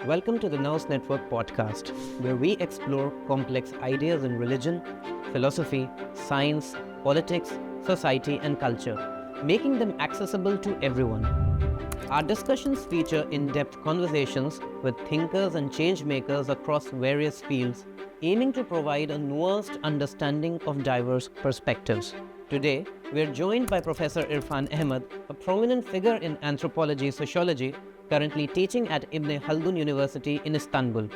Welcome to the Nous Network podcast, where we explore complex ideas in religion, philosophy, science, politics, society, and culture, making them accessible to everyone. Our discussions feature in-depth conversations with thinkers and change-makers across various fields, aiming to provide a nuanced understanding of diverse perspectives. Today, we are joined by Professor Irfan Ahmad, a prominent figure in Anthropology-Sociology, currently teaching at Haldun University in Istanbul.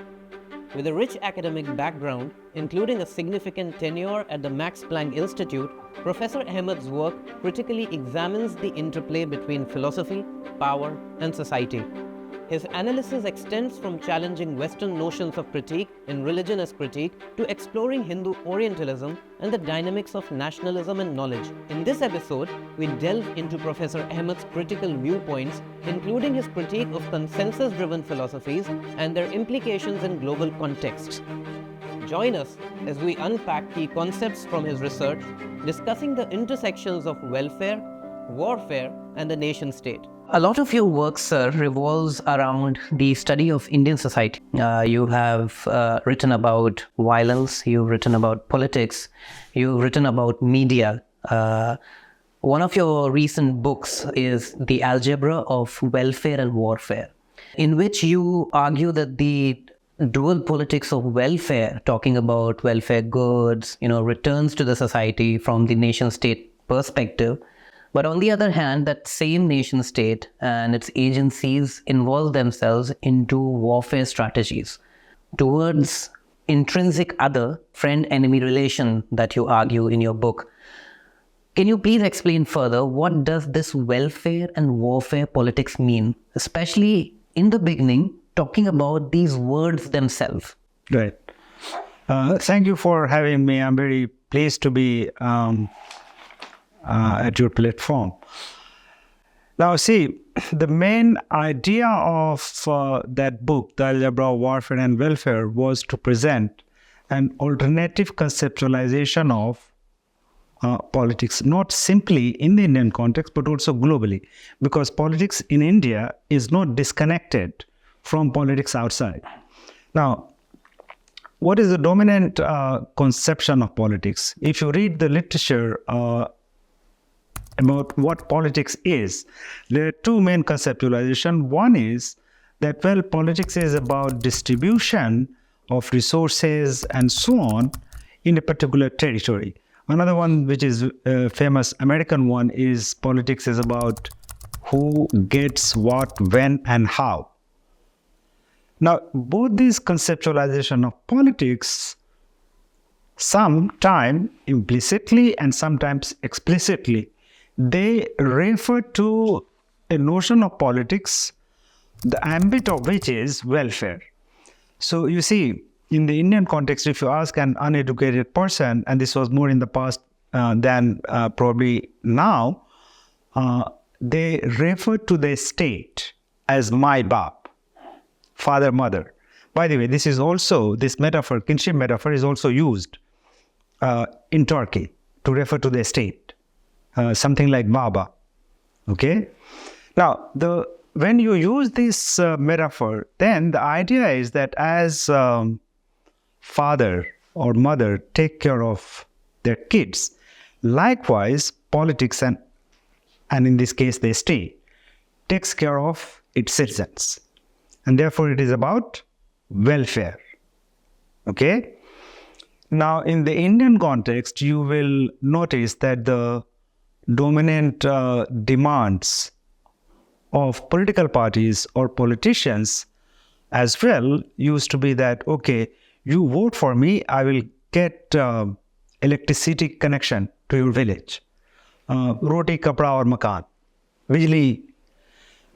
With a rich academic background, including a significant tenure at the Max Planck Institute, Professor Ahmad's work critically examines the interplay between philosophy, power, and society. His analysis extends from challenging Western notions of critique in religion as critique to exploring Hindu Orientalism and the dynamics of nationalism and knowledge. In this episode, we delve into Professor Ahmad's critical viewpoints, including his critique of consensus-driven philosophies and their implications in global contexts. Join us as we unpack key concepts from his research, discussing the intersections of welfare, warfare, and the nation-state. A lot of your work, sir, revolves around the study of Indian society. You have written about violence, you've written about politics, you've written about media. One of your recent books is The Algebra of Welfare and Warfare, in which you argue that the dual politics of welfare, talking about welfare goods, returns to the society from the nation-state perspective. But on the other hand, that same nation state and its agencies involve themselves into warfare strategies towards intrinsic other friend-enemy relation that you argue in your book. Can you please explain further what does this welfare and warfare politics mean, especially in the beginning, talking about these words themselves? Right. Thank you for having me. I'm very pleased to be at your platform. Now, see, the main idea of that book, The Algebra of Warfare and Welfare, was to present an alternative conceptualization of politics, not simply in the Indian context, but also globally, because politics in India is not disconnected from politics outside. Now, what is the dominant conception of politics? If you read the literature about what politics is, there are two main conceptualizations. One is that, politics is about distribution of resources and so on in a particular territory. Another one, which is a famous American one, is politics is about who gets what, when, and how. Now, both these conceptualization of politics, sometimes implicitly and sometimes explicitly, they refer to a notion of politics, the ambit of which is welfare. So you see, in the Indian context, if you ask an uneducated person, and this was more in the past than probably now, they refer to the state as my baap, father, mother. By the way, this metaphor, kinship metaphor, is also used in Turkey to refer to the state. Something like Baba. Okay? Now, when you use this metaphor, then the idea is that as father or mother take care of their kids, likewise, politics and in this case, the state, takes care of its citizens. And therefore, it is about welfare. Okay? Now, in the Indian context, you will notice that the dominant demands of political parties or politicians as well used to be that, okay, you vote for me, I will get electricity connection to your village. Roti, kapra or makan. Bijli.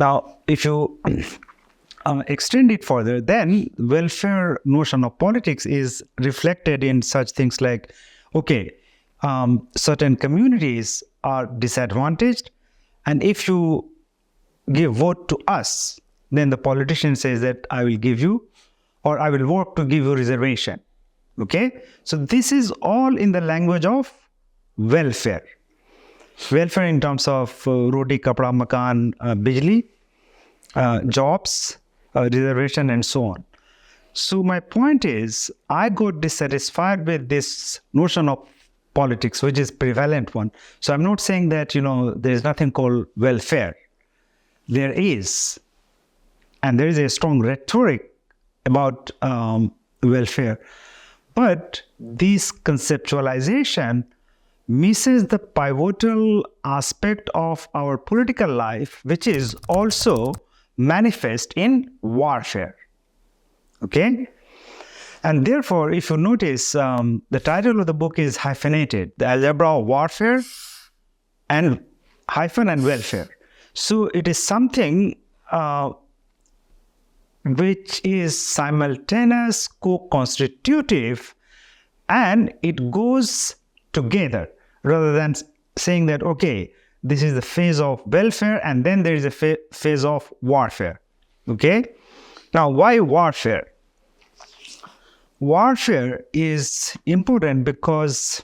Now, if you extend it further, then welfare notion of politics is reflected in such things like, okay, certain communities are disadvantaged, and if you give vote to us, then the politician says that I will give you, or I will work to give you reservation. Okay? So this is all in the language of welfare. Welfare in terms of roti, kapra, makan, bijli, jobs, reservation, and so on. So my point is, I got dissatisfied with this notion of politics, which is prevalent one. So I'm not saying that, there is nothing called welfare. There is. And there is a strong rhetoric about welfare. But this conceptualization misses the pivotal aspect of our political life, which is also manifest in warfare. Okay? And therefore, if you notice, the title of the book is hyphenated, The Algebra of Warfare and hyphen and welfare. So it is something which is simultaneous, co-constitutive, and it goes together, rather than saying that, okay, this is the phase of welfare and then there is a phase of warfare. Okay? Now, why warfare? Warfare is important because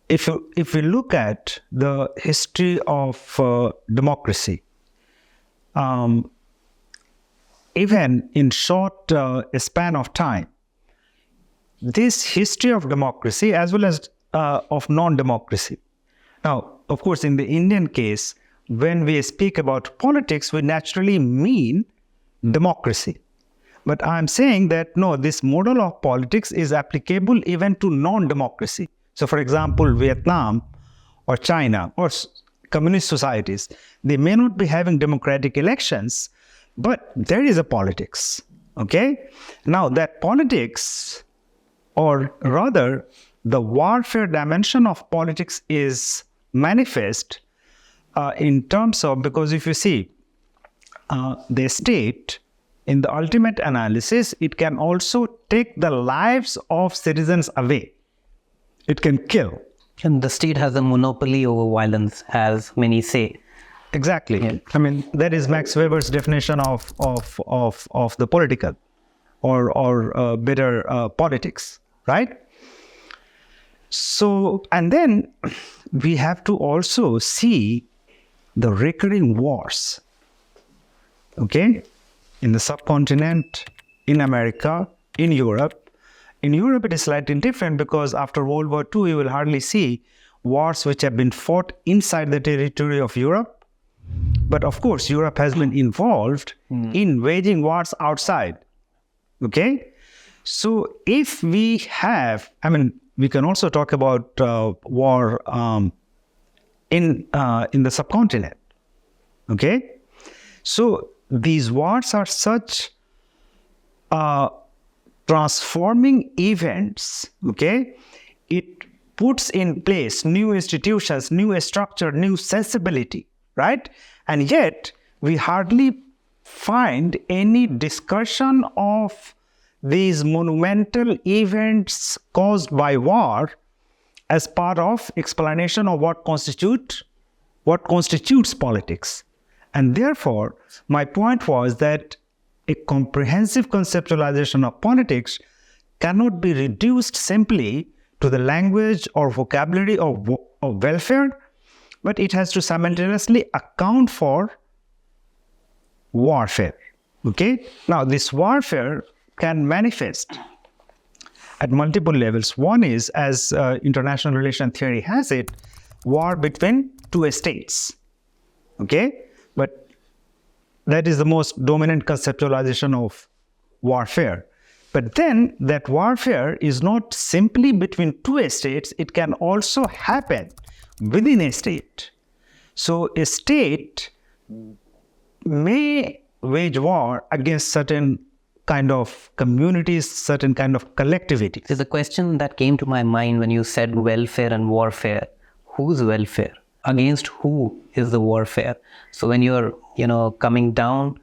if we look at the history of democracy, even in short span of time, this history of democracy as well as of non-democracy. Now, of course, in the Indian case, when we speak about politics, we naturally mean democracy. But I'm saying that, no, this model of politics is applicable even to non-democracy. So, for example, Vietnam or China or communist societies, they may not be having democratic elections, but there is a politics. Okay? Now, that politics, or rather, the warfare dimension of politics is manifest in terms of, because if you see, the state, in the ultimate analysis, it can also take the lives of citizens away. It can kill. And the state has a monopoly over violence, as many say. Exactly. Yeah. I mean, that is Max Weber's definition of the political, or better, politics, right? So, and then we have to also see the recurring wars. Okay? In the subcontinent, in America, in Europe. In Europe, it is slightly different because after World War II, you will hardly see wars which have been fought inside the territory of Europe. But of course, Europe has been involved in waging wars outside. Okay? So if we have, I mean, we can also talk about war in the subcontinent. Okay? So these wars are such transforming events, okay? It puts in place new institutions, new structure, new sensibility, right? And yet, we hardly find any discussion of these monumental events caused by war as part of explanation of what constitutes politics. And therefore, my point was that a comprehensive conceptualization of politics cannot be reduced simply to the language or vocabulary of welfare, but it has to simultaneously account for warfare. Okay? Now, this warfare can manifest at multiple levels. One is, as international relation theory has it, war between two states. Okay? But that is the most dominant conceptualization of warfare. But then that warfare is not simply between two states, it can also happen within a state. So a state may wage war against certain kind of communities, certain kind of collectivity. There's a question that came to my mind when you said welfare and warfare. Whose welfare? Against who is the warfare? So when you're, coming down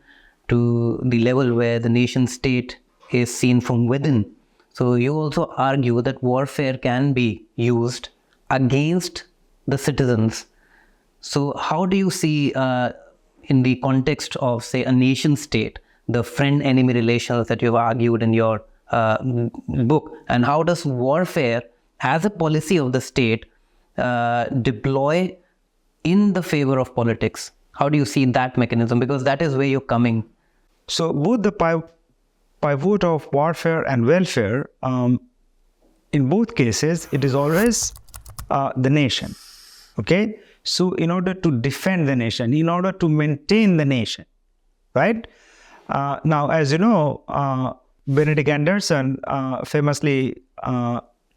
to the level where the nation state is seen from within, so you also argue that warfare can be used against the citizens. So how do you see, in the context of, say, a nation state, the friend-enemy relations that you've argued in your book, and how does warfare as a policy of the state deploy in the favor of politics? How do you see that mechanism? Because that is where you're coming. So both the pivot of warfare and welfare, in both cases, it is always the nation. Okay? So in order to defend the nation, in order to maintain the nation, right? Now, as you know, Benedict Anderson famously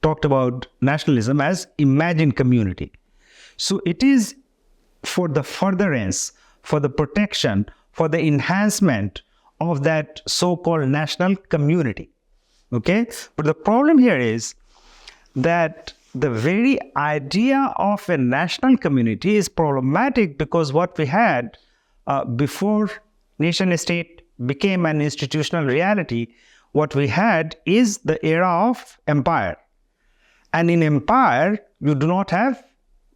talked about nationalism as imagined community. So it is for the furtherance, for the protection, for the enhancement of that so-called national community. Okay? But the problem here is that the very idea of a national community is problematic, because what we had before nation state became an institutional reality, what we had is the era of empire. And in empire, you do not have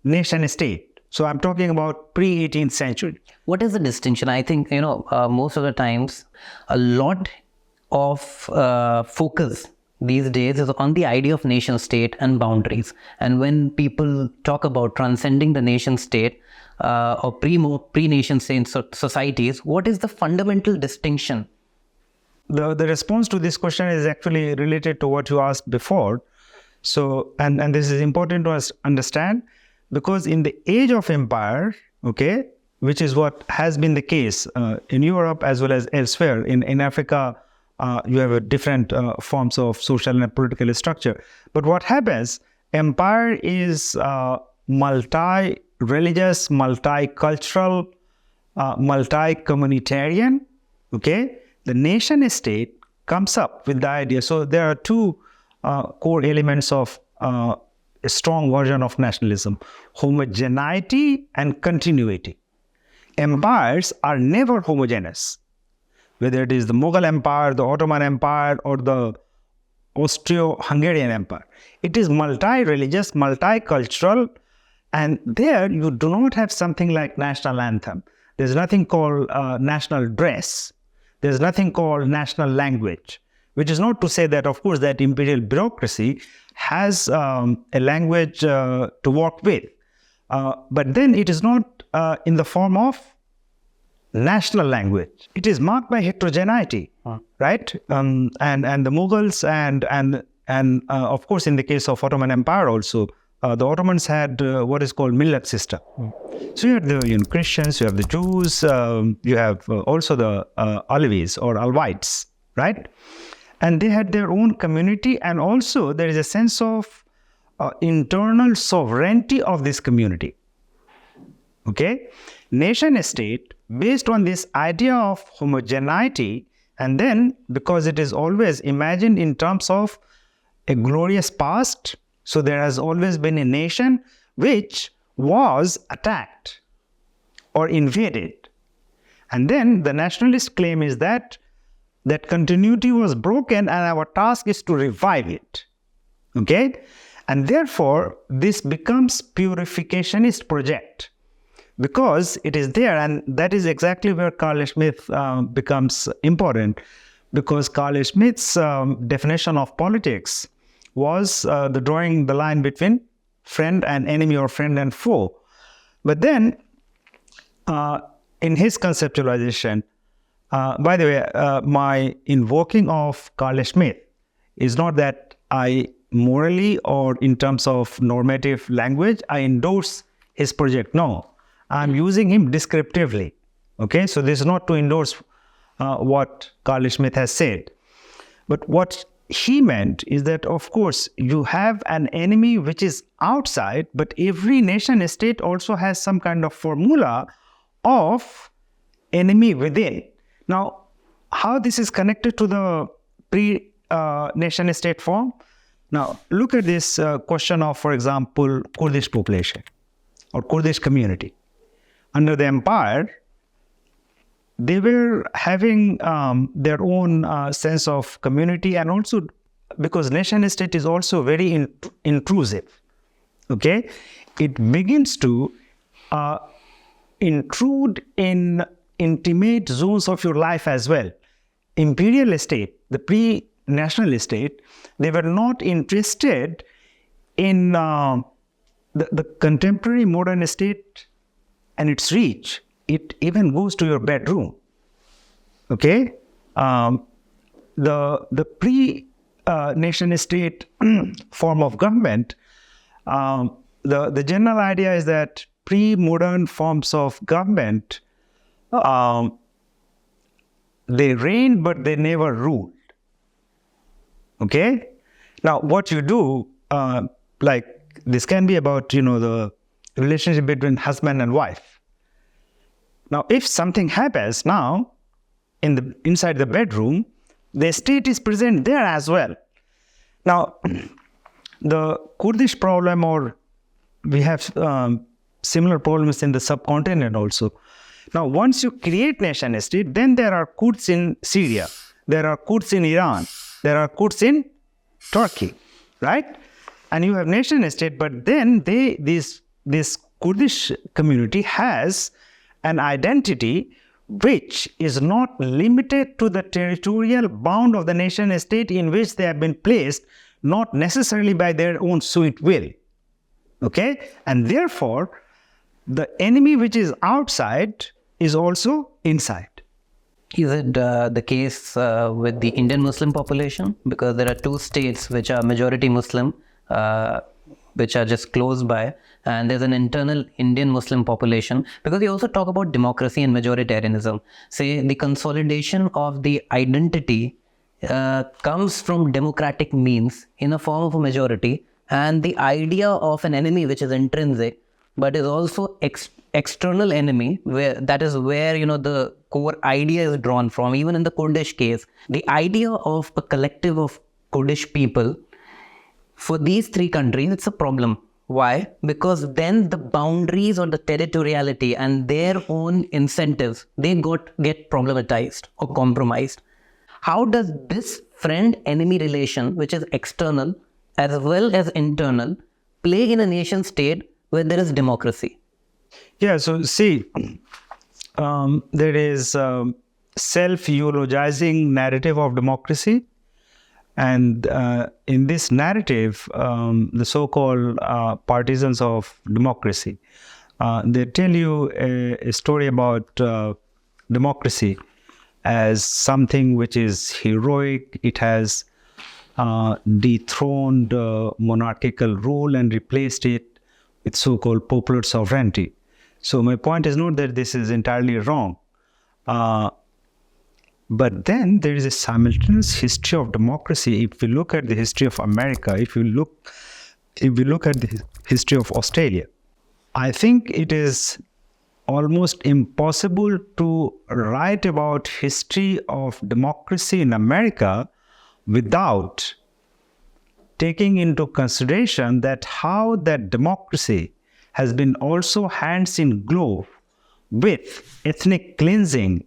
nation state. So I'm talking about pre-18th century. What is the distinction? I think, most of the times, a lot of focus these days is on the idea of nation state and boundaries. And when people talk about transcending the nation state or pre-nation state societies, what is the fundamental distinction? The response to this question is actually related to what you asked before. So, and this is important to us understand, because in the age of empire, okay, which is what has been the case in Europe as well as elsewhere, in Africa, you have a different forms of social and political structure. But what happens, empire is multi-religious, multicultural, multi-communitarian, okay? The nation state comes up with the idea. So there are two core elements of a strong version of nationalism: homogeneity and continuity. Empires are never homogeneous. Whether it is the Mughal Empire, the Ottoman Empire, or the Austro-Hungarian Empire. It is multi-religious, multicultural, and there you do not have something like national anthem. There's nothing called national dress. There's nothing called national language, which is not to say that, of course, that imperial bureaucracy has a language to work with. But then it is not in the form of national language. It is marked by heterogeneity, right? And the Mughals and of course, in the case of Ottoman Empire also, the Ottomans had what is called millet system. So you have the Christians, you have the Jews, you have also the Alevis or Alvites, right? And they had their own community, and also there is a sense of internal sovereignty of this community. Okay? Nation state, based on this idea of homogeneity, and then because it is always imagined in terms of a glorious past, so there has always been a nation which was attacked or invaded. And then the nationalist claim is that that continuity was broken and our task is to revive it. Okay? And therefore, this becomes purificationist project, because it is there, and that is exactly where Carl Schmitt becomes important, because Carl Schmitt's definition of politics was the drawing the line between friend and enemy, or friend and foe. But then, in his conceptualization, by the way, my invoking of Carl Schmitt is not that I morally or in terms of normative language, I endorse his project. No. I'm using him descriptively, okay? So this is not to endorse what Carl Schmitt has said. But what he meant is that, of course, you have an enemy which is outside, but every nation state also has some kind of formula of enemy within. Now, how this is connected to the pre-nation state form? Now, look at this question of, for example, Kurdish population or Kurdish community. Under the empire, they were having their own sense of community, and also because nation state is also very intrusive. Okay, it begins to intrude in intimate zones of your life as well. Imperial state, the pre-national state, they were not interested in the contemporary modern state and its reach. it even goes to your bedroom. Okay, the pre nation-state form of government, the general idea is that pre-modern forms of government, they reigned but they never ruled. Okay, now what you do, like this can be about the relationship between husband and wife. Now, if something happens now inside the bedroom, the state is present there as well. Now, the Kurdish problem, or we have similar problems in the subcontinent also. Now, once you create nation state, then there are Kurds in Syria, there are Kurds in Iran, there are Kurds in Turkey, right? And you have nation state, but then this Kurdish community has an identity which is not limited to the territorial bound of the nation state in which they have been placed, not necessarily by their own sweet will. Okay? And therefore, the enemy which is outside is also inside. Is it the case with the Indian Muslim population? Because there are two states which are majority Muslim, which are just close by, and there's an internal Indian Muslim population. Because we also talk about democracy and majoritarianism. Say the consolidation of the identity comes from democratic means in a form of a majority, and the idea of an enemy which is intrinsic but is also external enemy, that is where the core idea is drawn from. Even in the Kurdish case, the idea of a collective of Kurdish people, for these three countries, it's a problem. Why? Because then the boundaries or the territoriality and their own incentives, they get problematized or compromised. How does this friend-enemy relation, which is external as well as internal, play in a nation state where there is democracy? Yeah, so see, there is self-eulogizing narrative of democracy. And in this narrative, the so-called partisans of democracy, they tell you a story about democracy as something which is heroic. It has dethroned monarchical rule and replaced it with so-called popular sovereignty. So my point is not that this is entirely wrong. But then there is a simultaneous history of democracy. If we look at the history of America, if we look at the history of Australia, I think it is almost impossible to write about history of democracy in America without taking into consideration that how that democracy has been also hands in glove with ethnic cleansing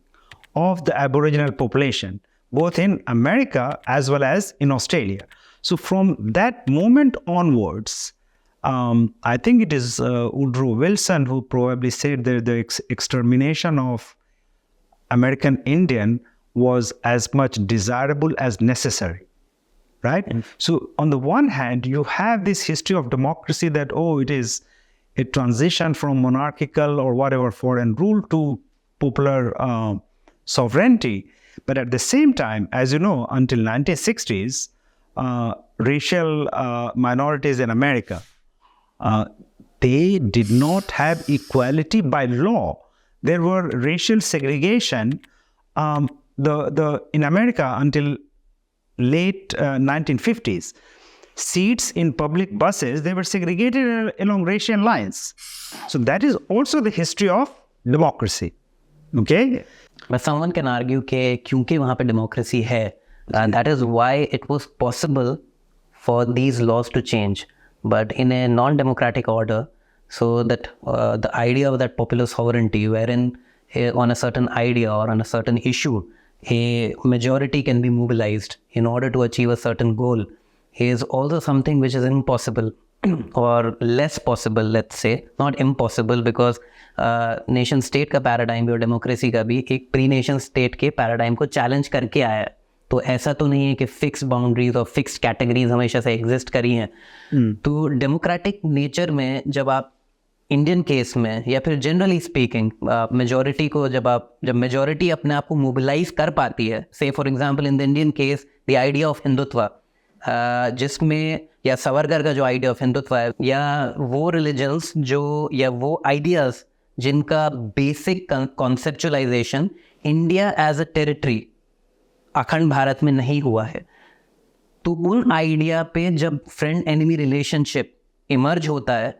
of the Aboriginal population, both in America as well as in Australia. So from that moment onwards, I think it is Woodrow Wilson who probably said that the extermination of American Indian was as much desirable as necessary, right? Mm-hmm. So on the one hand, you have this history of democracy that, it is a transition from monarchical or whatever foreign rule to popular sovereignty. But at the same time, as you know, until 1960s, racial minorities in America, they did not have equality by law. There were racial segregation in America until late 1950s. Seats in public buses, they were segregated along racial lines. So that is also the history of democracy. Okay? But someone can argue that क्योंकि वहाँ पे democracy है, that is why it was possible for these laws to change. But in a non-democratic order, so that the idea of that popular sovereignty, wherein on a certain idea or on a certain issue, a majority can be mobilized in order to achieve a certain goal, is also something which is impossible or less possible, let's say. Not impossible, because nation state का paradigm भी और democracy का भी एक pre nation state के paradigm को challenge करके आया है. तो ऐसा तो नहीं है कि फिक्स बाउंड्रीज और फिक्स कैटेगरीज हमेशा से एग्जिस्ट करी हैं. तो डेमोक्रेटिक नेचर में जब आप इंडियन केस में या फिर जनरली स्पीकिंग मेजॉरिटी को जब मेजॉरिटी अपने आप को मोबिलाइज कर पाती है, से for example in the Indian case the idea of Hindutva, जिसमें या सावरकर का जो आइडिया ऑफ हिंदुत्व है, या वो रिलीजन्स जो या वो आइडियाज़ जिनका basic conceptualisation India as a territory Akhand Bharat में नहीं हुआ है, तो उन आइडिया पे जब फ्रेंड एनिमी रिलेशनशिप इमर्ज होता है,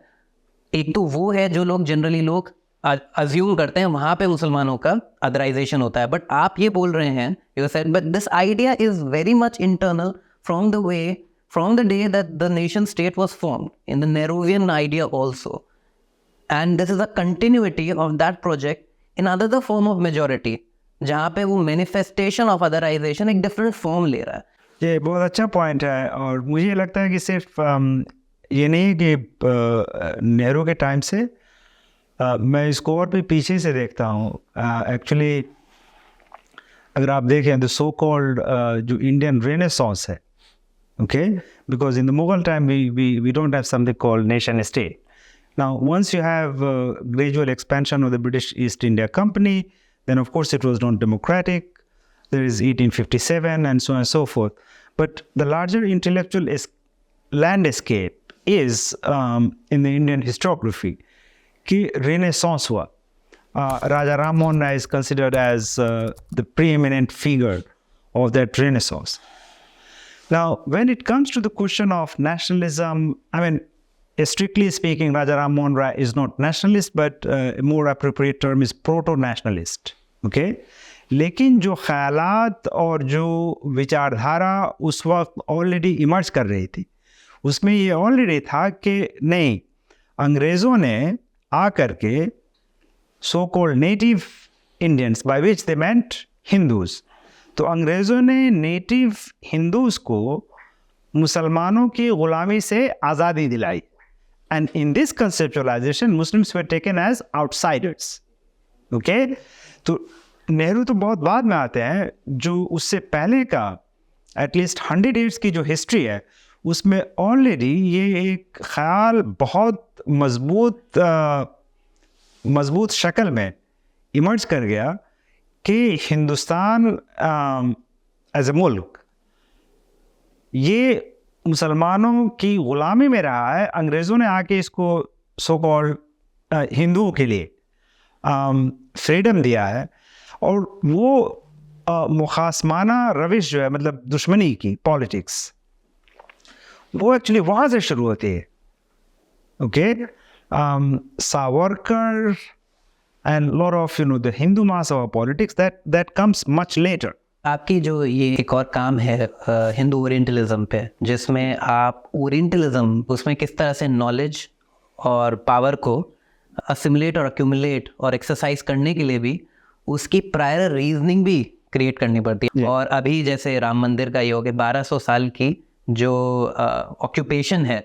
एक तो वो है जो लोग जनरली लोग अज्यूम करते हैं वहाँ पे मुसलमानों का अदराइजेशन होता है, बट आप ये बोल रहे हैं you said but this idea is very much internal from the day that the nation state was formed in the Nehruvian idea also, and this is a continuity of that project in other form of majority, जहाँ पे वो manifestation of otherisation एक different form ले रहा है। ये बहुत अच्छा पॉइंट है, और मुझे लगता है कि सिर्फ ये नहीं कि नेहरू के टाइम से, मैं इसको और भी पीछे से देखता हूँ। एक्चुअली अगर आप देखें तो सो कॉल्ड जो इंडियन रेनेसांस है, okay, because in the Mughal time we don't have something called nation state. Now, once you have gradual expansion of the British East India Company, then of course it was not democratic. There is 1857 and so on and so forth. But the larger intellectual landscape is in the Indian historiography कि Renaissance हुआ. Raja Ram Mohan Rai is considered as the preeminent figure of that Renaissance. Now, when it comes to the question of nationalism, I mean, strictly speaking, Raja Ram Mohan Rai is not nationalist, but a more appropriate term is proto-nationalist. Okay? लेकिन जो ख्यालात और जो विचारधारा उस वक्त already emerge कर रही थी, उसमें ये ऑलरेडी था कि नहीं, अंग्रेज़ों ने आकर के so called native Indians, by which they meant Hindus, तो अंग्रेज़ों ने नेटिव हिंदूज को मुसलमानों की ग़ुलामी से आज़ादी दिलाई. And in this conceptualization, Muslims were taken as outsiders. Okay? तो नेहरू तो बहुत बाद में आते हैं. जो उससे पहले का एटलीस्ट 100 years की जो हिस्ट्री है, उसमें ऑलरेडी ये एक ख्याल बहुत मजबूत शक्ल में इमर्ज कर गया कि हिंदुस्तान एज ए मुल्क ये मुसलमानों की ग़ुलामी में रहा है. अंग्रेज़ों ने आके इसको सो कॉल्ड हिंदुओं के लिए फ्रीडम दिया है, और वो मुखासमाना रविश जो है, मतलब दुश्मनी की पॉलिटिक्स, वो एक्चुअली वहाँ से शुरू होती है. Okay, Savarkar and lot of the Hindu mass of politics that comes much later. आपकी जो ये एक और काम है हिंदू ओरिएंटलिज्म पे, जिसमें आप ओरिएंटलिज्म उसमें किस तरह से नॉलेज और पावर को असिमुलेट और एक्यूमुलेट और एक्सरसाइज करने के लिए भी उसकी प्रायर रीजनिंग भी क्रिएट करनी पड़ती है. और अभी जैसे राम मंदिर का ये हो गया, 1200 साल की जो ऑक्यूपेशन है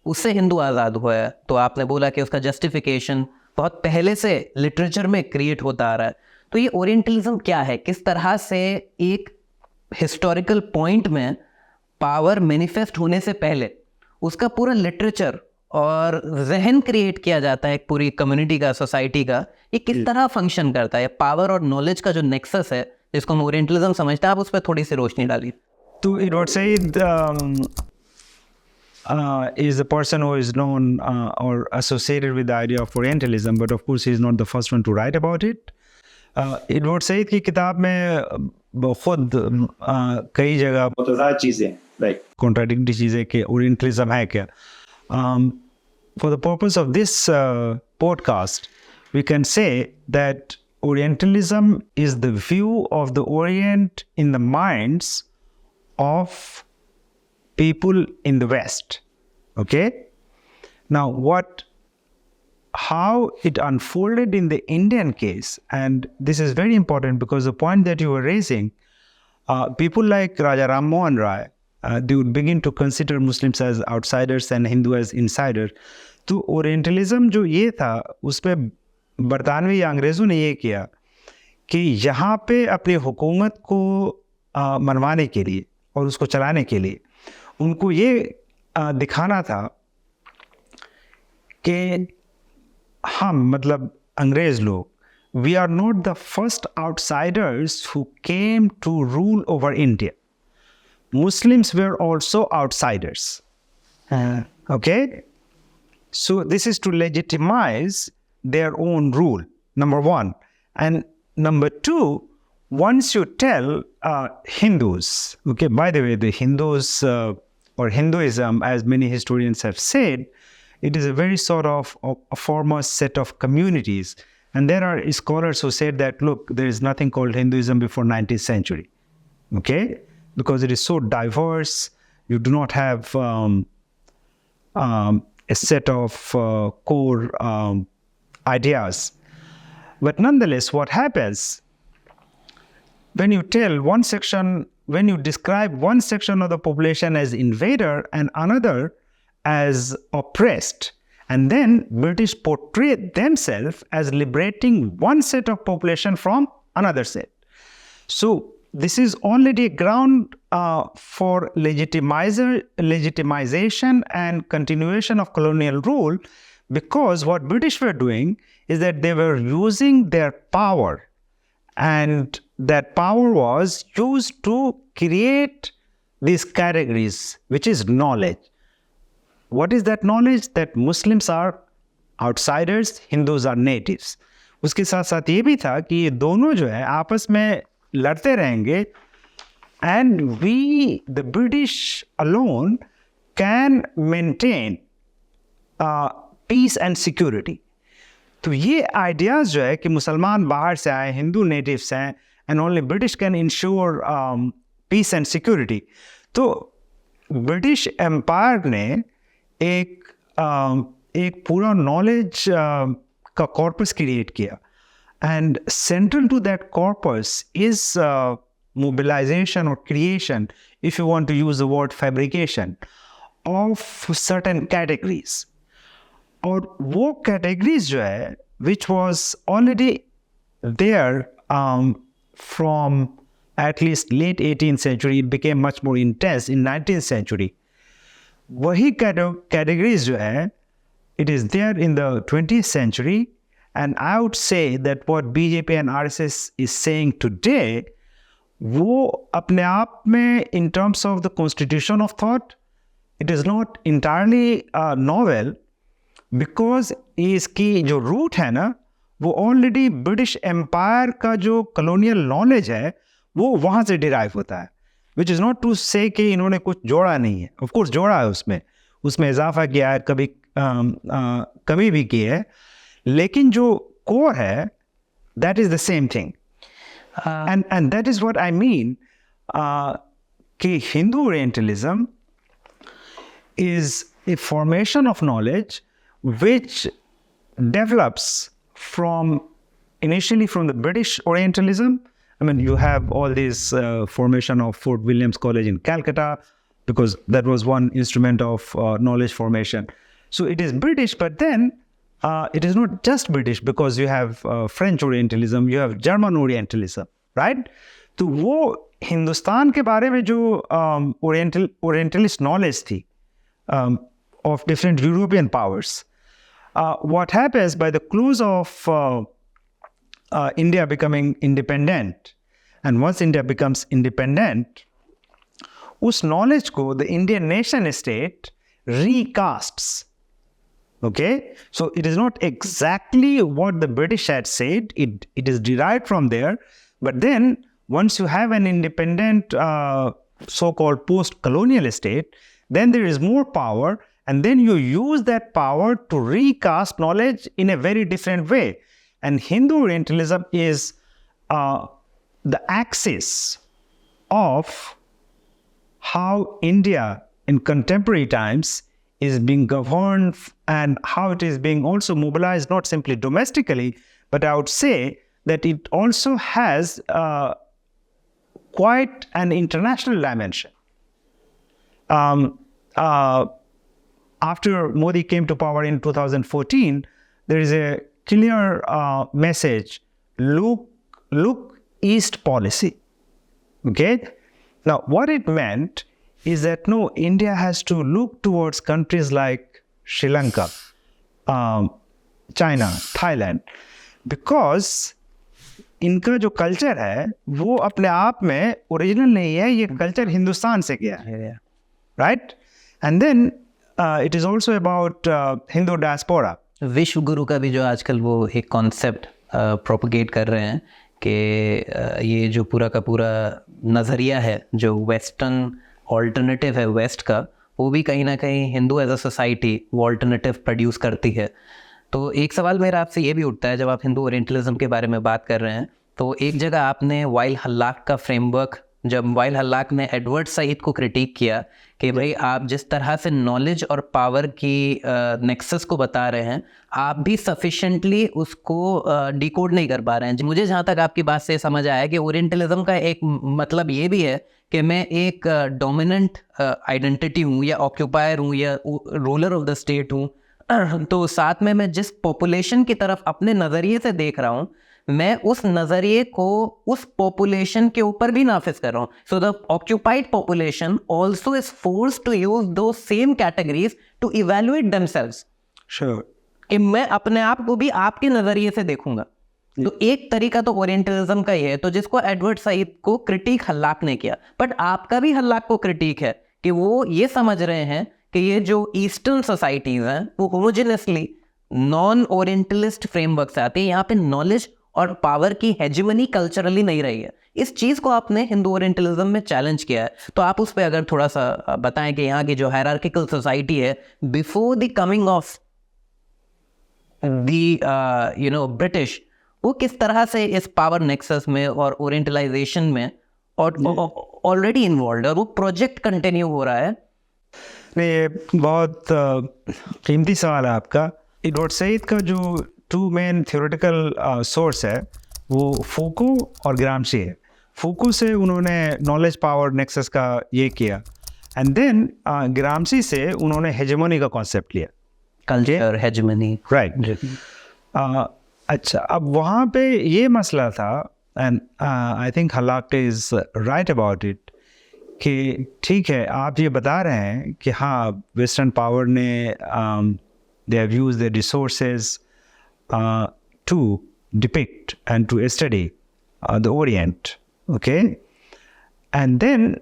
उससे हिंदू आज़ाद हुआ है, तो आपने बोला कि उसका जस्टिफिकेशन बहुत पहले से लिटरेचर में क्रिएट होता आ रहा है. तो ये ओरिएंटलिज्म क्या है, किस तरह से एक हिस्टोरिकल पॉइंट में पावर मैनिफेस्ट होने से पहले उसका पूरा लिटरेचर और जहन क्रिएट किया जाता है एक पूरी कम्युनिटी का, सोसाइटी का, ये किस तरह फंक्शन करता है, पावर और नॉलेज का जो नेक्सस है जिसको हम ओरिएंटलिज्म समझते हैं, आप उस पर थोड़ी सी रोशनी डालिए. तो it would say is a person who is known or associated with the idea of Orientalism, but of course he is not the first one to write about it. Edward Said की किताब में खुद कई जगह मुतज़ाद चीज़ें, like contradictory चीज़ें कि orientalism है क्या. For the purpose of this podcast we can say that orientalism is the view of the orient in the minds of people in the West. Okay? Now, how it unfolded in the Indian case, and this is very important because the point that you were raising, people like Raja Ram Mohan Rai, they would begin to consider Muslims as outsiders and Hindu as insiders. तो Orientalism जो ये था, उस पर बरतानवी या अंग्रेज़ों ने ये किया कि यहाँ पे अपनी हुकूमत को मनवाने के लिए और उसको चलाने के लिए उनको ये दिखाना था कि हम मतलब अंग्रेज लोग, we are not the first outsiders who came to rule over India. Muslims were also outsiders. Okay? So this is to legitimize their own rule, number one. And number two, once you tell Hindus, okay, by the way, the Hindus or Hinduism, as many historians have said, it is a very sort of a former set of communities. And there are scholars who said that, look, there is nothing called Hinduism before 19th century, okay? Because it is so diverse, you do not have a set of core ideas. But nonetheless, what happens when you tell one section, when you describe one section of the population as invader and another as oppressed, and then British portray themselves as liberating one set of population from another set. So this is already a ground for legitimization and continuation of colonial rule, because what British were doing is that they were using their power, and that power was used to create these categories, which is knowledge. What is that knowledge? That Muslims are outsiders, Hindus are natives. उसके साथ साथ ये भी था कि ये दोनों जो है आपस में लड़ते रहेंगे, and we, the British alone, can maintain peace and security. तो ये आइडियाज जो है कि मुसलमान बाहर से आए, हिंदू नेटिव्स हैं, and only British can ensure peace and security. तो ब्रिटिश एम्पायर ने एक पूरा नॉलेज का कॉर्पस क्रिएट किया, and central to that corpus is mobilisation और creation, if you want to use the word fabrication, of certain categories. और वो categories जो है which was already there from at least late 18th century, it became much more intense in 19th century. वही categories जो है, it is there in the 20th century, and I would say that what BJP and RSS is saying today, वो अपने आप में in terms of the constitution of thought, it is not entirely novel, because इसकी जो root है ना, वो already British Empire का जो colonial knowledge है, वो वहाँ से डिराइव होता है. विच इज़ नॉट टू से कि इन्होंने कुछ जोड़ा नहीं है. ऑफ कोर्स जोड़ा है, उसमें इजाफा किया है, कभी कमी भी की है, लेकिन जो कोर है that is the same thing. And that is what I mean कि Hindu orientalism is a formation of knowledge which develops from initially from the British Orientalism. I mean, you have all this formation of Fort Williams College in Calcutta, because that was one instrument of knowledge formation. So it is British, but then it is not just British, because you have French Orientalism, you have German Orientalism, right? तो वो हिंदुस्तान के बारे में जो Orientalist knowledge थी of different European powers, what happens by the close of India becoming independent, and once India becomes independent, उस knowledge को the Indian nation state recasts. Okay, so it is not exactly what the British had said. It is derived from there, but then once you have an independent so-called post-colonial state, then there is more power, and then you use that power to recast knowledge in a very different way. And Hindu Orientalism is the axis of how India in contemporary times is being governed, and how it is being also mobilized, not simply domestically, but I would say that it also has quite an international dimension. After Modi came to power in 2014, there is a clear message: look east policy. Okay? Now, what it meant is that no, India has to look towards countries like Sri Lanka, China, Thailand, because इनका जो culture है वो अपने आप में original नहीं है, ये कल्चर हिंदुस्तान से गया है, right? And then it is also about Hindu diaspora. विश्व गुरु का भी जो आजकल वो एक कॉन्सेप्ट प्रोपगेट कर रहे हैं कि ये जो पूरा का पूरा नज़रिया है जो वेस्टर्न ऑल्टरनेटिव है वेस्ट का, वो भी कहीं ना कहीं हिंदू एज अ सोसाइटी वो ऑल्टरनेटिव प्रोड्यूस करती है। तो एक सवाल मेरा आपसे ये भी उठता है, जब आप हिंदू ओरिएंटलिज्म के बारे में बात कर रहे हैं तो एक जगह आपने वाइल हल्लाक का फ्रेमवर्क, जब वाइल हल्लाक ने एडवर्ड सईद को क्रिटिक किया कि भाई आप जिस तरह से नॉलेज और पावर की नेक्सस को बता रहे हैं, आप भी सफिशेंटली उसको डिकोड नहीं कर पा रहे हैं। मुझे जहाँ तक आपकी बात से समझ आया कि ओरिएंटलिज्म का एक मतलब ये भी है कि मैं एक डोमिनेंट आइडेंटिटी हूँ या ऑक्यूपायर हूँ या रूलर ऑफ द स्टेट हूँ, तो साथ में मैं जिस पॉपुलेशन की तरफ अपने नज़रिए से देख रहा हूँ, मैं उस नज़रिए को उस पॉपुलेशन के ऊपर भी नाफिज कर रहा हूँ। So the occupied population also is forced to use those same categories to evaluate themselves. Sure, मैं अपने आप को भी आपके नज़रिए से देखूंगा। तो एक तरीका तो ओरिएंटलिज्म का ही है, तो जिसको एडवर्ड सईद को क्रिटिक हल्लाक ने किया, बट आपका भी हल्लाक को क्रिटिक है कि वो ये समझ रहे हैं कि ये जो ईस्टर्न सोसाइटीज़ हैं वो होमोजेनसली नॉन ओरिएंटलिस्ट फ्रेमवर्क से आती है, यहाँ पे नॉलेज और पावर की हेजिमनी कल्चरली नहीं रही है। इस चीज़ को आपने हिंदू ओरिएंटलिज्म में चैलेंज किया है, तो आप उस पर अगर थोड़ा सा बताएं कि यहाँ की जो हायरार्किकल सोसाइटी है before the coming of the British, वो किस तरह से इस पावर नेक्सस में और ओरिएंटलाइजेशन में और ऑलरेडी इन्वॉल्व है, और वो प्रोजेक्ट कंटिन्यू हो रहा है। नहीं, ये बहुत कीमती सवाल है आपका। एडवर्ड सईद का जो टू मेन थ्योरेटिकल सोर्स है वो फूको और ग्रामशी है। फूको से उन्होंने नॉलेज पावर नेक्सस का ये किया, एंड देन ग्रामशी से उन्होंने हेजेमनी का कॉन्सेप्ट लिया, कल्चर हेजेमनी, राइट। अच्छा, अब वहाँ पे ये मसला था, and I think Hallaq is right about it, कि ठीक है आप ये बता रहे हैं कि हाँ वेस्टर्न पावर ने they have used their resources to depict and to study the orient, okay, and then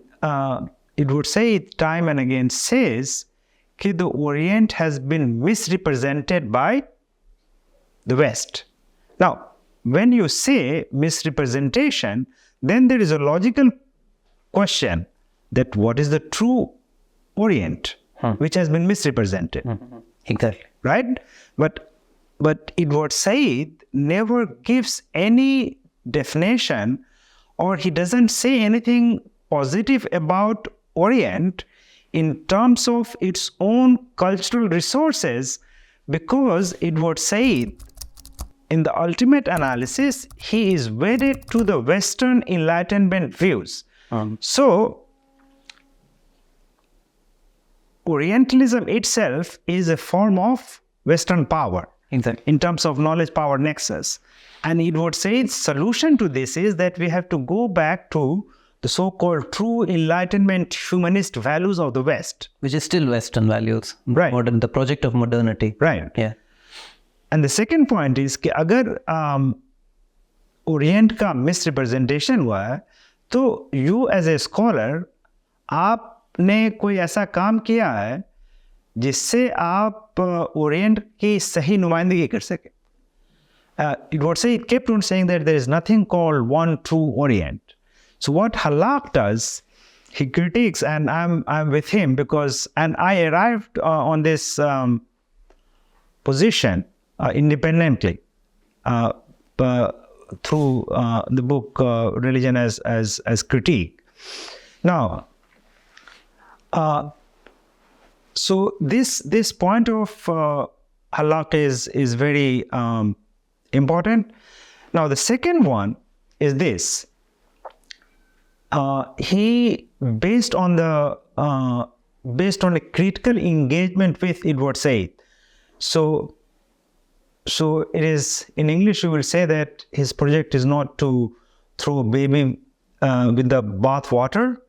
it would say time and again says that the Orient has been misrepresented by the West. Now, when you say misrepresentation, then there is a logical question that what is the true Orient which has been misrepresented? Exactly. Right? But Edward Said never gives any definition, or he doesn't say anything positive about Orient in terms of its own cultural resources, because Edward Said, in the ultimate analysis, he is wedded to the Western Enlightenment views. So, Orientalism itself is a form of Western power, Exactly. in terms of knowledge power nexus. And Edward Said's solution to this is that we have to go back to the so-called true Enlightenment humanist values of the West. Which is still Western values. Right. Modern, the project of modernity. Right. Yeah. And the second point is कि अगर Orient का misrepresentation हुआ है, तो you as a scholar, आपने कोई ऐसा काम किया है जिससे आप Orient की सही नुमाइंदगी कर सके. It would say, it kept on saying that there is nothing called one true Orient. So what Hallaq does, he critiques, and I'm with him because, and I arrived on this position independently through the book Religion as Critique. Now, so this point of Hallaq is very important. Now the second one is this. He based on a critical engagement with Edward Said. So it is, in English you will say that his project is not to throw a baby with the bath water.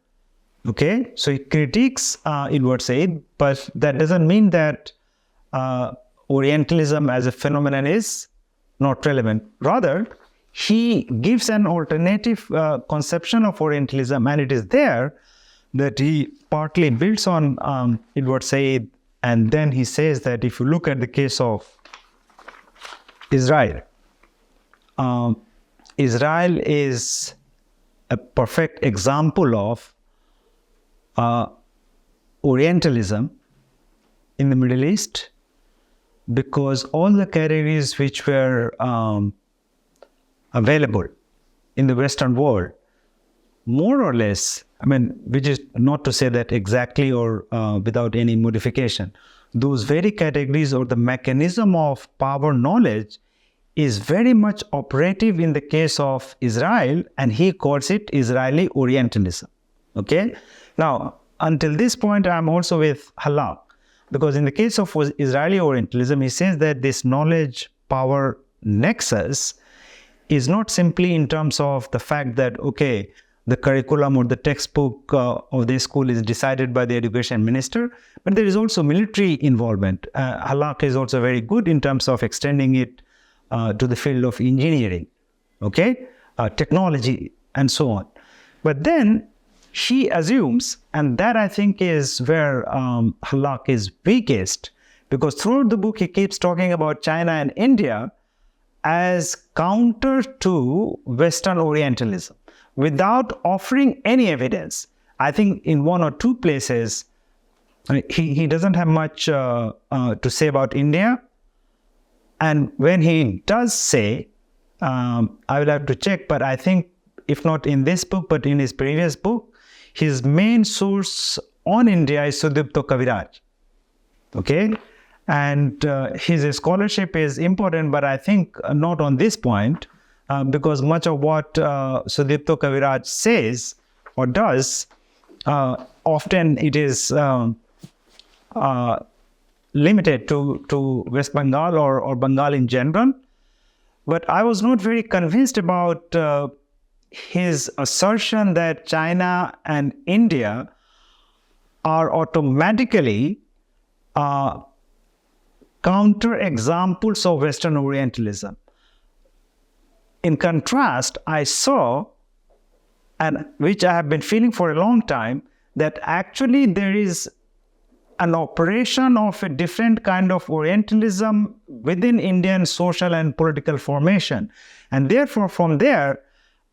Okay, so he critiques Edward Said, but that doesn't mean that Orientalism as a phenomenon is not relevant. Rather, he gives an alternative conception of Orientalism, and it is there that he partly builds on Edward Said, and then he says that if you look at the case of Israel, Israel is a perfect example of Orientalism in the Middle East, because all the categories which were available in the Western world, more or less, which is not to say that exactly or without any modification, those very categories or the mechanism of power knowledge is very much operative in the case of Israel, and he calls it Israeli Orientalism. Okay? Now, until this point, I'm also with Halak, because in the case of Israeli Orientalism, he says that this knowledge-power nexus is not simply in terms of the fact that, okay, the curriculum or the textbook of the school is decided by the education minister, but there is also military involvement. Halak is also very good in terms of extending it to the field of engineering, okay, technology, and so on. But then she assumes, and that I think is where Halak is weakest, because throughout the book he keeps talking about China and India as counter to Western Orientalism without offering any evidence. I think in one or two places he doesn't have much to say about India. And when he does say, I will have to check, but I think if not in this book, but in his previous book, his main source on India is Sudipto Kaviraj. Okay? And his scholarship is important, but I think not on this point, because much of what Sudipto Kaviraj says or does, often it is limited to West Bengal or Bengal in general. But I was not very convinced about his assertion that China and India are automatically counter-examples of Western Orientalism. In contrast, I saw, and which I have been feeling for a long time, that actually there is an operation of a different kind of Orientalism within Indian social and political formation. And therefore, from there,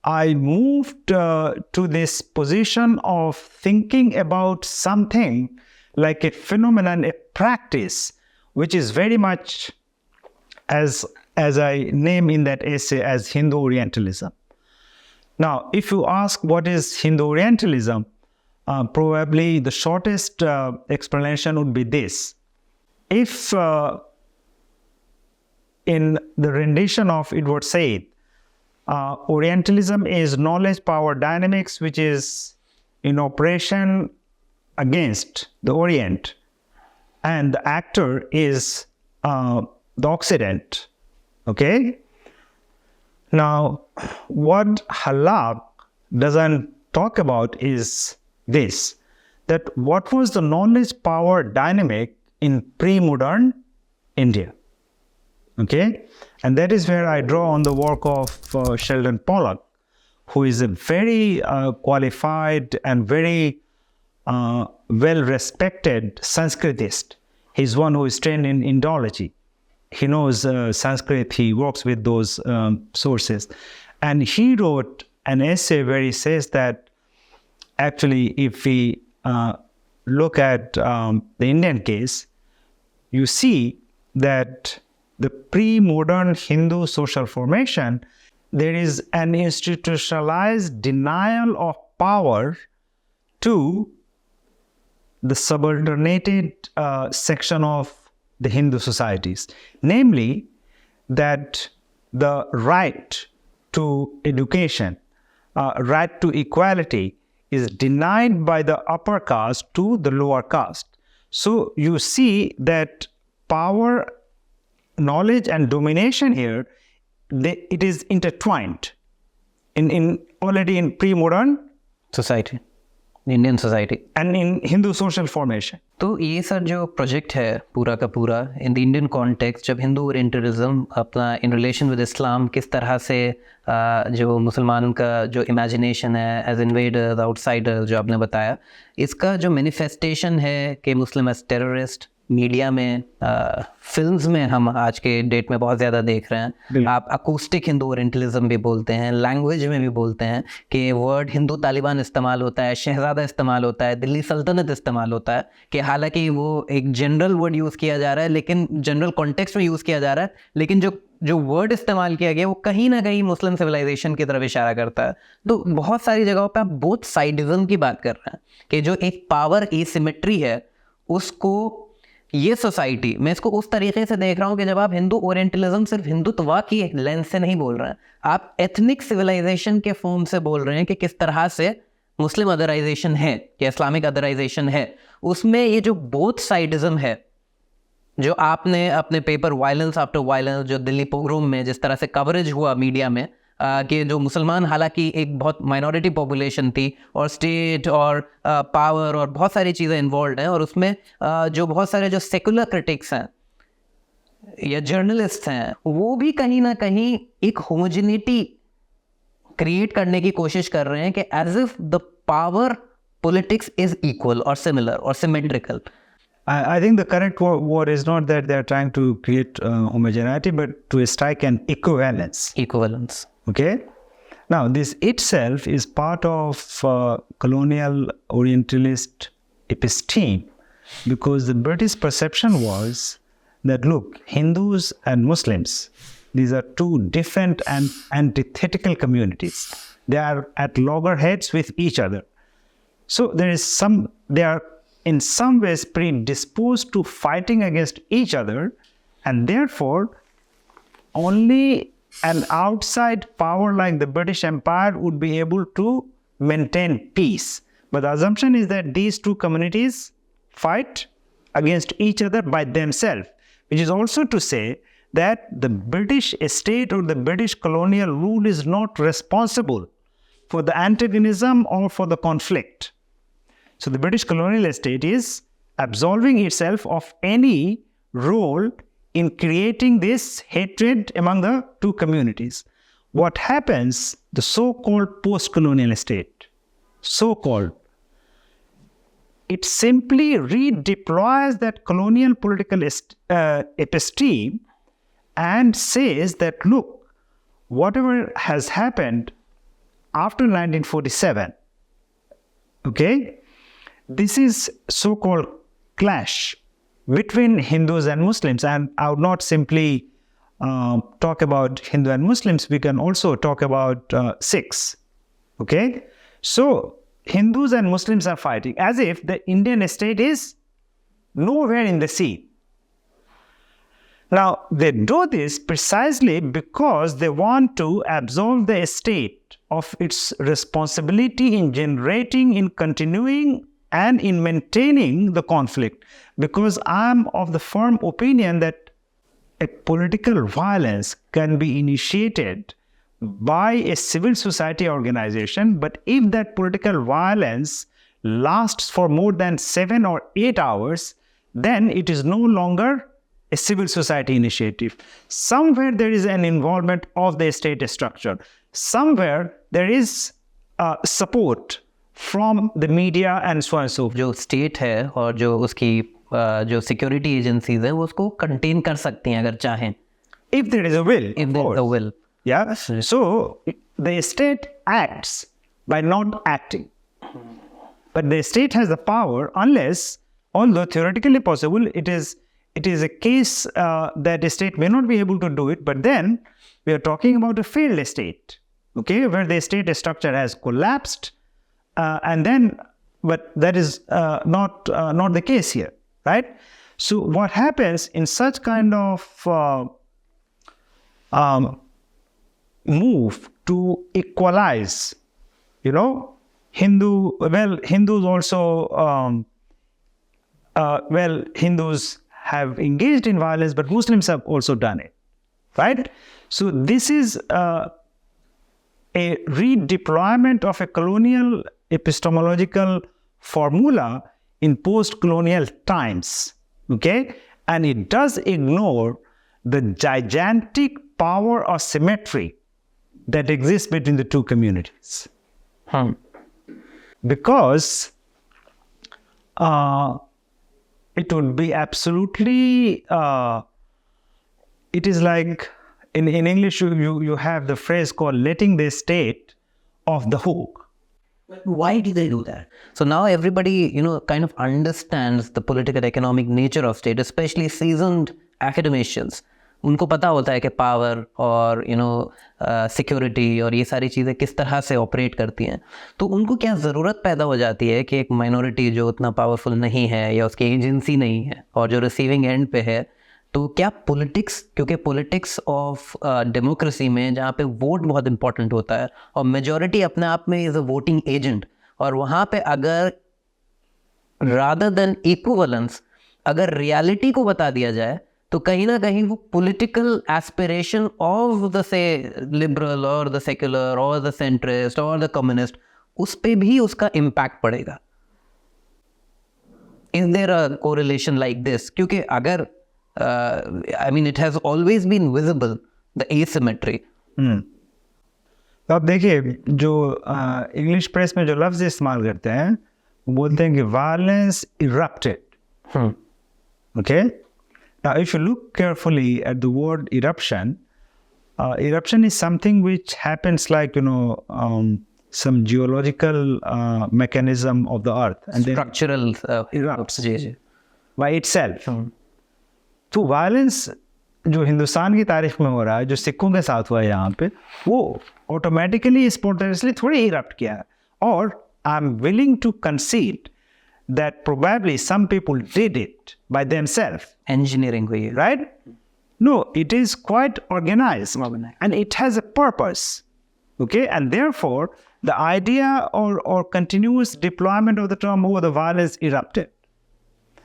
I moved to this position of thinking about something like a phenomenon, a practice, which is very much, as I name in that essay, as Hindu Orientalism. Now, if you ask what is Hindu Orientalism, probably the shortest explanation would be this. If in the rendition of Edward Said, Orientalism is knowledge-power dynamics which is in operation against the Orient, and the actor is the Occident. Okay? Now, what Halak doesn't talk about is this, that what was the knowledge-power dynamic in pre-modern India. Okay? And that is where I draw on the work of Sheldon Pollock, who is a very qualified and very well-respected Sanskritist. He's one who is trained in Indology. He knows Sanskrit, he works with those sources. And he wrote an essay where he says that actually if we look at the Indian case, you see that the pre-modern Hindu social formation, there is an institutionalized denial of power to the subordinated section of the Hindu societies, namely that the right to education, right to equality is denied by the upper caste to the lower caste. So you see that power, knowledge and domination here, it is intertwined in already in pre-modern society. Indian society. and in Hindu social formation. तो ये sir जो project है पूरा का पूरा in the Indian context, जब Hindu orientalism अपना in relation with इस्लाम किस तरह से जो मुसलमान का जो इमेजिनेशन है एज इन्वेडर आउटसाइडर जो आपने बताया, इसका जो मैनिफेस्टेशन है कि मुस्लिम एज टेररिस्ट मीडिया में फिल्म्स में हम आज के डेट में बहुत ज़्यादा देख रहे हैं। आप अकूस्टिक हिंदू ओरिएंटलिज्म भी बोलते हैं, लैंग्वेज में भी बोलते हैं कि वर्ड हिंदू तालिबान इस्तेमाल होता है, शहज़ादा इस्तेमाल होता है, दिल्ली सल्तनत इस्तेमाल होता है, कि हालांकि वो एक जनरल वर्ड यूज़ किया जा रहा है, लेकिन जनरल कॉन्टेक्स्ट में यूज़ किया जा रहा है, लेकिन जो वर्ड इस्तेमाल किया गया वो कहीं ना कहीं मुस्लिम सिविलाइजेशन की तरफ इशारा करता है। तो बहुत सारी जगहों पे आप बोथ साइडिज्म की बात कर रहे हैं कि जो एक पावर एसिमेट्री है उसको ये सोसाइटी, मैं इसको उस तरीके से देख रहा हूँ कि जब आप हिंदू ओरिएंटलिज्म सिर्फ हिंदुत्व की लेंस से नहीं बोल रहे हैं, आप एथनिक सिविलाइजेशन के फॉर्म से बोल रहे हैं कि किस तरह से मुस्लिम अदराइजेशन है या इस्लामिक अदराइजेशन है, उसमें ये जो बोथ साइडिज्म है, जो आपने अपने पेपर वायलेंस आफ्टर वायलेंस जो दिल्ली पोग्रोम में जिस तरह से कवरेज हुआ मीडिया में कि जो मुसलमान हालांकि एक बहुत माइनॉरिटी पॉपुलेशन थी और स्टेट और पावर और बहुत सारी चीज़ें इन्वॉल्व हैं, और उसमें जो बहुत सारे जो सेकुलर क्रिटिक्स हैं या जर्नलिस्ट हैं वो भी कहीं ना कहीं एक होमोजिनिटी क्रिएट करने की कोशिश कर रहे हैं कि as if the power politics is equal और सिमिलर और symmetrical. I think the correct word is not that they are trying to create homogeneity, but to strike an equivalence. Equivalence. Okay. Now, this itself is part of colonial Orientalist episteme, because the British perception was that, look, Hindus and Muslims, these are two different and antithetical communities. They are at loggerheads with each other. So they are in some ways predisposed to fighting against each other, and therefore only an outside power like the British Empire would be able to maintain peace. But the assumption is that these two communities fight against each other by themselves, which is also to say that the British state or the British colonial rule is not responsible for the antagonism or for the conflict. So the British colonial state is absolving itself of any role in creating this hatred among the two communities. What happens, the so-called post-colonial state, so-called, it simply redeploys that colonial political episteme and says that, look, whatever has happened after 1947, okay, this is so-called clash between Hindus and Muslims. And I would not simply talk about Hindu and Muslims. We can also talk about Sikhs. Okay? So, Hindus and Muslims are fighting as if the Indian state is nowhere in the scene. Now, they do this precisely because they want to absolve the state of its responsibility in generating, in continuing, and in maintaining the conflict, because I'm of the firm opinion that a political violence can be initiated by a civil society organization, but if that political violence lasts for more than 7 or 8 hours, then it is no longer a civil society initiative. Somewhere there is an involvement of the state structure. Somewhere there is support from the media and so on and so forth. जो state है और जो उसकी जो security agencies है वो उसको contain कर सकती हैं अगर चाहें, if there is a will. if there is a will. Yeah. So the state acts by not acting, but the state has the power unless, although theoretically possible, it is a case that the state may not be able to do it. But then we are talking about a failed state, okay, where the state structure has collapsed. And then, but that is not the case here, right? So what happens in such kind of move to equalize, Hindus also, Hindus have engaged in violence, but Muslims have also done it, right? So this is a redeployment of a colonial epistemological formula in post-colonial times, okay? And it does ignore the gigantic power of symmetry that exists between the two communities. Because it would be absolutely, it is like, in English, you have the phrase called letting the state off the hook. Why do they do that? So now everybody, kind of understands the political economic nature of state, especially seasoned academicians. उनको पता होता है कि power और security और ये सारी चीज़ें किस तरह से ऑपरेट करती हैं. तो उनको क्या ज़रूरत पैदा हो जाती है कि एक माइनॉरिटी जो उतना पावरफुल नहीं है या उसकी एजेंसी नहीं है और जो रिसीविंग एंड पे है, तो क्या पॉलिटिक्स, क्योंकि पॉलिटिक्स ऑफ डेमोक्रेसी में जहाँ पे वोट बहुत इंपॉर्टेंट होता है और मेजॉरिटी अपने आप में इज़ अ वोटिंग एजेंट, और वहाँ पे अगर रादर देन इक्विवेलेंस अगर रियलिटी को बता दिया जाए तो कहीं ना कहीं वो political aspiration of the say liberal और द सेक्युलर और द सेंट्रिस्ट और द कम्युनिस्ट, उस पर भी उसका इम्पैक्ट पड़ेगा. Is there a correlation like this? क्योंकि अगर I mean, it has always been visible, the asymmetry. तो आप देखिए, जो इंग्लिश प्रेस में जो लफ्ज इस्तेमाल करते हैं वो बोलते हैं कि violence erupted. Okay? Now, if you look carefully at the word eruption, eruption is something which happens like, some geological mechanism of the earth. And Structural erupts by itself. तो वायलेंस जो हिंदुस्तान की तारीख में हो रहा है, जो सिखों के साथ हुआ है यहाँ पे, वो ऑटोमेटिकली स्पॉन्टेनियसली थोड़ी इरप्ट किया है. और I am willing to concede that probably some people did it by themselves. engineering हुई है, right? No, it is quite organised and it has a purpose. Okay, and therefore the idea or continuous deployment of the term over the violence erupted,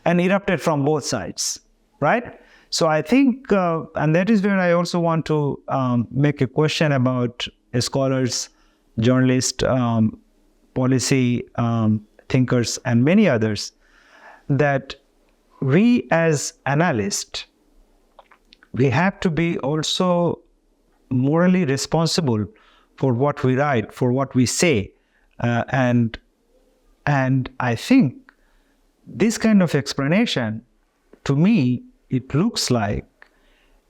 and erupted from both sides. Right? So I think, and that is where I also want to make a question about scholars, journalists, policy thinkers, and many others, that we as analysts, we have to be also morally responsible for what we write, for what we say. And I think this kind of explanation, to me, it looks like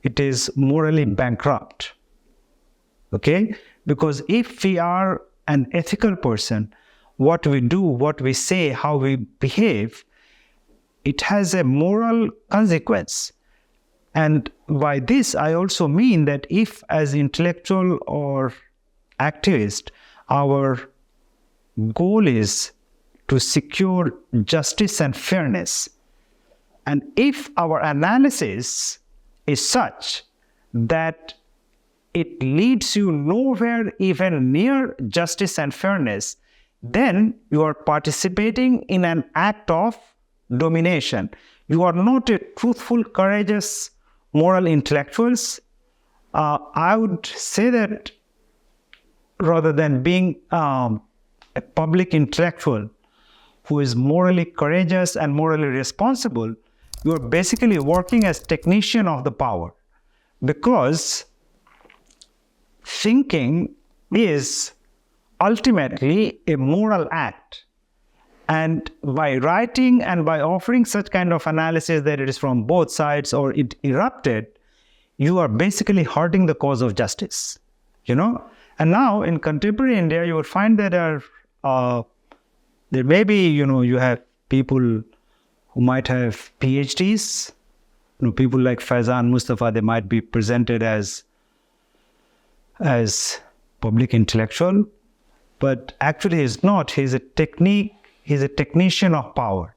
it is morally bankrupt. Okay? Because if we are an ethical person, what we do, what we say, how we behave, it has a moral consequence. And by this, I also mean that if as intellectual or activist, our goal is to secure justice and fairness, and if our analysis is such that it leads you nowhere even near justice and fairness, then you are participating in an act of domination. You are not a truthful, courageous, moral intellectuals. I would say that rather than being a public intellectual who is morally courageous and morally responsible, you are basically working as technician of the power, because thinking is ultimately a moral act. And by writing and by offering such kind of analysis that it is from both sides or it erupted, you are basically hurting the cause of justice. And now in contemporary India, you will find that there may be, you have people who might have PhDs, people like Faizan Mustafa, they might be presented as public intellectual, but actually he's not. He's a technician of power.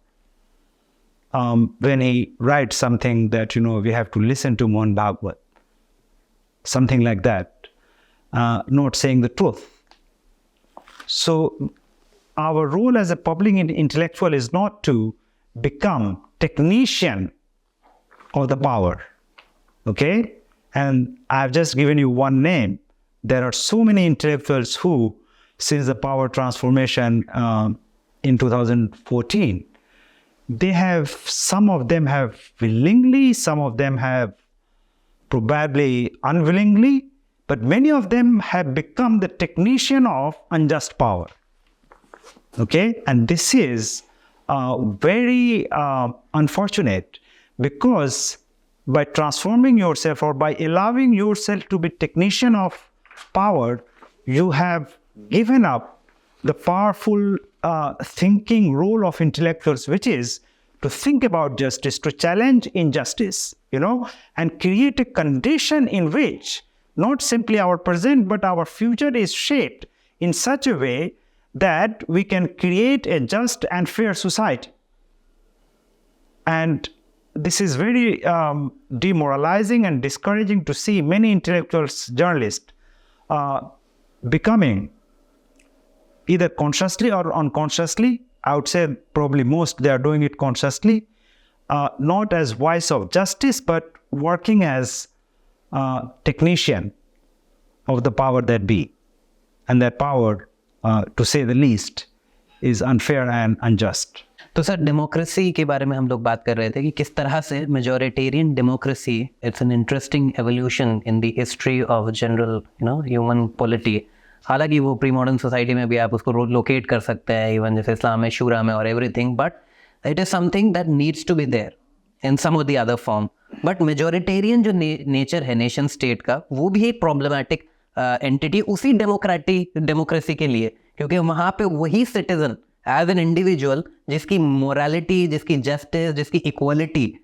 When he writes something that, we have to listen to Mohan Bhagwat, something like that, not saying the truth. So our role as a public intellectual is not to become technician of the power. Okay? And I've just given you one name. There are so many intellectuals who, since the power transformation in 2014, some of them have willingly, some of them have probably unwillingly, but many of them have become the technician of unjust power. Okay, and this is very unfortunate, because by transforming yourself or by allowing yourself to be technician of power, you have given up the powerful thinking role of intellectuals, which is to think about justice, to challenge injustice, and create a condition in which not simply our present but our future is shaped in such a way that we can create a just and fair society. And this is very demoralizing and discouraging to see many intellectuals, journalists becoming, either consciously or unconsciously, I would say probably most they are doing it consciously, not as voice of justice, but working as technician of the power that be. And that power, to say the least, is unfair and unjust. तो sir democracy के बारे में हम लोग बात कर रहे थे कि किस तरह से majoritarian democracy it's an interesting evolution in the history of general human polity. हालांकि वो प्री मॉडर्न सोसाइटी में भी आप उसको लोकेट कर सकते हैं, इवन जैसे इस्लाम में, शूरा में और everything, but it is something that needs to be there in some of the other form. But majoritarian जो नेचर है नेशन स्टेट का, वो भी एक प्रॉब्लमैटिक एंटिटी उसी डेमोक्रेसी के लिए, क्योंकि वहाँ पे वही सिटीजन एज एन इंडिविजुअल जिसकी मोरालिटी, जिसकी जस्टिस, जिसकी इक्वालिटी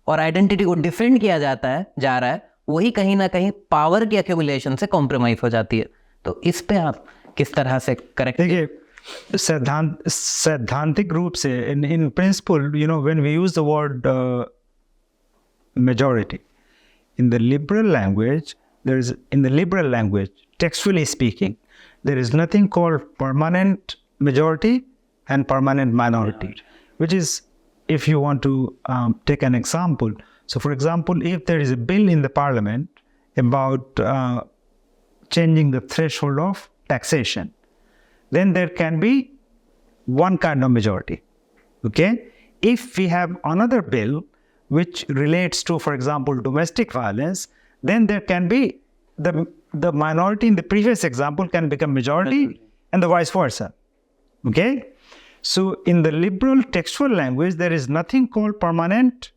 और आइडेंटिटी को डिफेंड किया जा रहा है, वही कहीं ना कहीं पावर की एक्यूमुलेशन से कॉम्प्रोमाइज हो जाती है. तो इस पे आप किस तरह से करेक्ट? देखिए, सैद्धांतिक रूप से in principle, when we use the word majority in the liberal language, textually speaking, there is nothing called permanent majority and permanent minority, which is, if you want to take an example, so for example, if there is a bill in the parliament about changing the threshold of taxation, then there can be one kind of majority. Okay, if we have another bill which relates to, for example, domestic violence, then there can be the minority in the previous example can become majority and the vice versa. Okay, so in the liberal textual language, there is nothing called permanent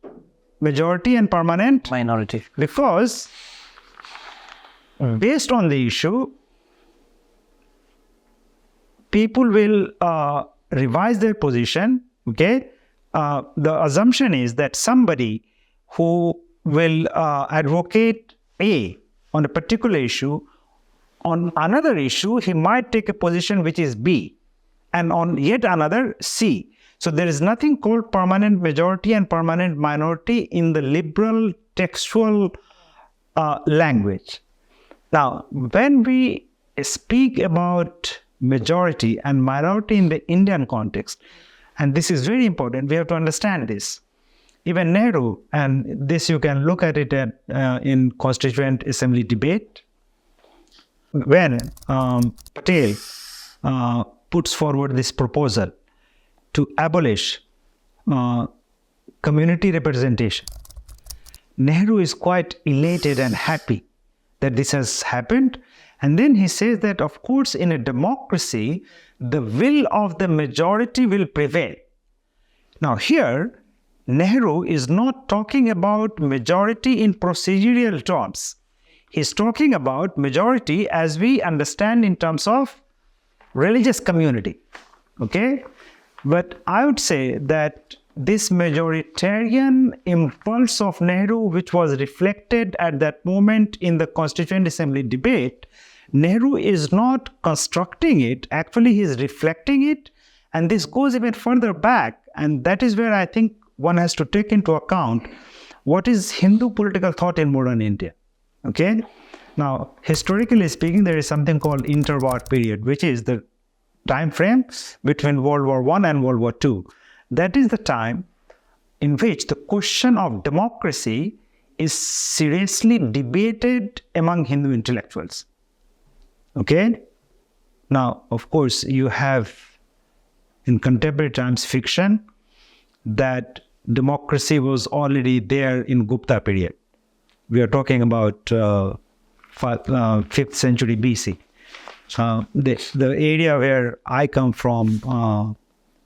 majority and permanent minority, because based on the issue, people will revise their position. Okay, the assumption is that somebody who will advocate A on a particular issue, on another issue, he might take a position which is B, and on yet another C. So there is nothing called permanent majority and permanent minority in the liberal textual language. Now, when we speak about majority and minority in the Indian context, and this is very important, we have to understand this. Even Nehru, and this you can look at it in Constituent Assembly debate, when Patel puts forward this proposal to abolish community representation, Nehru is quite elated and happy that this has happened. And then he says that, of course, in a democracy, the will of the majority will prevail. Now here, Nehru is not talking about majority in procedural terms. He's talking about majority as we understand in terms of religious community. Okay? But I would say that this majoritarian impulse of Nehru, which was reflected at that moment in the Constituent Assembly debate, Nehru is not constructing it, actually he is reflecting it, and this goes even further back, and that is where I think one has to take into account what is Hindu political thought in modern India. Okay? Now, historically speaking, there is something called Interwar period, which is the time frame between World War I and World War II. That is the time in which the question of democracy is seriously debated among Hindu intellectuals. Okay? Now, of course, you have in contemporary times fiction that democracy was already there in Gupta period. We are talking about 5th century BC. The area where I come from,